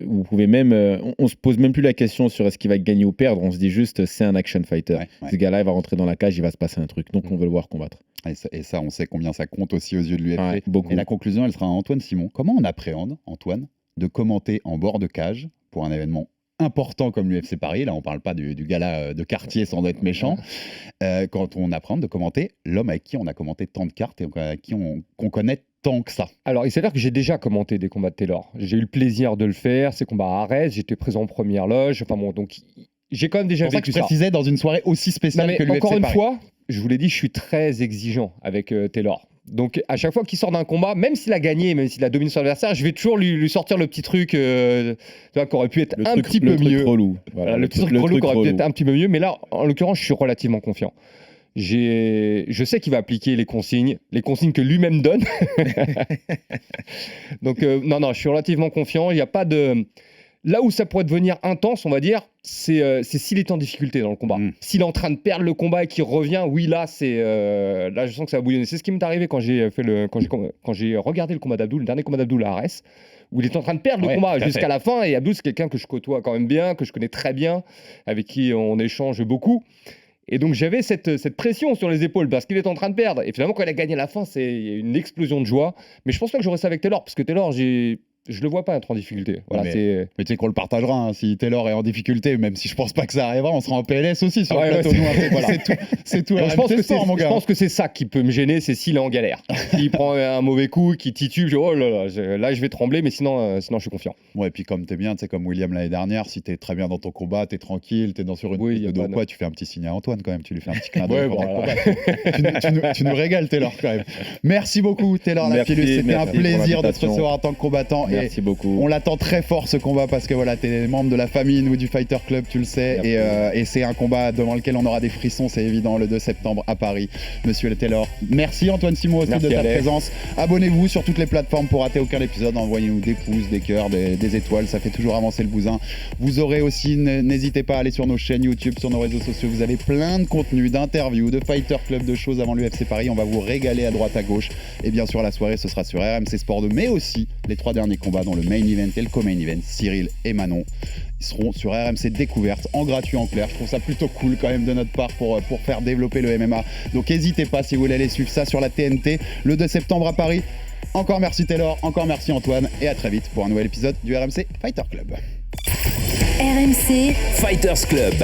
vous pouvez même, on se pose même plus la question sur est-ce qu'il va gagner ou perdre. On se dit juste, c'est un action fighter. Ouais. Ce gars-là, il va rentrer dans la cage, il va se passer un truc. Donc, on veut le voir combattre. Et ça, on sait combien ça compte aussi aux yeux de l'UFC. Ouais, beaucoup. Et la conclusion, elle sera à Antoine Simon. Comment on appréhende, Antoine, de commenter en bord de cage pour un événement important comme l'UFC Paris? Là, on parle pas du gala de quartier sans être méchant. Quand on apprend de commenter l'homme avec qui on a commenté tant de cartes et avec qui qu'on connaît tant que ça. Alors, il s'avère que j'ai déjà commenté des combats de Taylor. J'ai eu le plaisir de le faire, ces combats à Arès, j'étais présent en première loge. Enfin bon, donc j'ai quand même déjà C'est pour ça que vécu je ça. précisais dans une soirée aussi Non, spéciale mais que l'UFC encore une Paris. fois, je vous l'ai dit, je suis très exigeant avec Taylor. Donc à chaque fois qu'il sort d'un combat, même s'il a gagné, même s'il a dominé son adversaire, je vais toujours lui sortir le petit truc tu vois, qui aurait pu être un petit peu mieux. relou. Voilà, le petit truc relou qui aurait pu être un petit peu mieux. Mais là, en l'occurrence, je suis relativement confiant. Je sais qu'il va appliquer les consignes que lui-même donne. Donc non, je suis relativement confiant. Il n'y a pas de... Là où ça pourrait devenir intense, on va dire, c'est s'il est en difficulté dans le combat. S'il est en train de perdre le combat et qu'il revient, oui, là, là, je sens que ça va bouillonner. C'est ce qui m'est arrivé quand j'ai regardé le combat d'Abdoul, le dernier combat d'Abdoul à Arès, où il est en train de perdre le combat jusqu'à la fin. Et Abdoul, c'est quelqu'un que je côtoie quand même bien, que je connais très bien, avec qui on échange beaucoup. Et donc j'avais cette pression sur les épaules parce qu'il est en train de perdre. Et finalement, quand il a gagné à la fin, il y a une explosion de joie. Mais je pense pas que j'aurais ça avec Taylor, parce que Taylor, je le vois pas être en difficulté. Voilà, mais tu sais qu'on le partagera. Hein. Si Taylor est en difficulté, même si je pense pas que ça arrivera, on sera en PLS aussi sur le plateau. Voilà. C'est tout. Je pense que c'est ça qui peut me gêner, c'est s'il est en galère. S'il prend un mauvais coup, qu'il titube, oh là là, je vais trembler, mais sinon je suis confiant. Ouais, et puis comme t'es bien, tu sais, comme William l'année dernière, si t'es très bien dans ton combat, t'es tranquille, t'es sur une piste de dos, quoi, tu fais un petit signe à Antoine quand même, tu lui fais un petit clin d'œil. Tu nous régales, Taylor, quand même. Merci beaucoup, Taylor Lapillus. C'était un plaisir de te recevoir en tant que combattant. Merci beaucoup. On l'attend très fort ce combat parce que voilà, t'es membre de la famille, nous du Fighter Club, tu le sais, et c'est un combat devant lequel on aura des frissons, c'est évident, le 2 septembre à Paris. Monsieur le Taylor, merci Antoine Simon aussi de ta présence. Abonnez-vous sur toutes les plateformes pour rater aucun épisode. Envoyez-nous des pouces, des cœurs, des étoiles, ça fait toujours avancer le bousin. Vous aurez aussi, n'hésitez pas à aller sur nos chaînes YouTube, sur nos réseaux sociaux. Vous avez plein de contenus, d'interviews, de Fighter Club, de choses avant l'UFC Paris. On va vous régaler à droite à gauche. Et bien sûr, la soirée, ce sera sur RMC Sport 2, mais aussi les 3 derniers combats, dont le main event et le co-main event, Cyril et Manon. Ils seront sur RMC Découverte, en gratuit, en clair. Je trouve ça plutôt cool quand même de notre part pour faire développer le MMA. Donc n'hésitez pas si vous voulez aller suivre ça sur la TNT le 2 septembre à Paris. Encore merci Taylor, encore merci Antoine, et à très vite pour un nouvel épisode du RMC Fighter Club. RMC Fighters Club.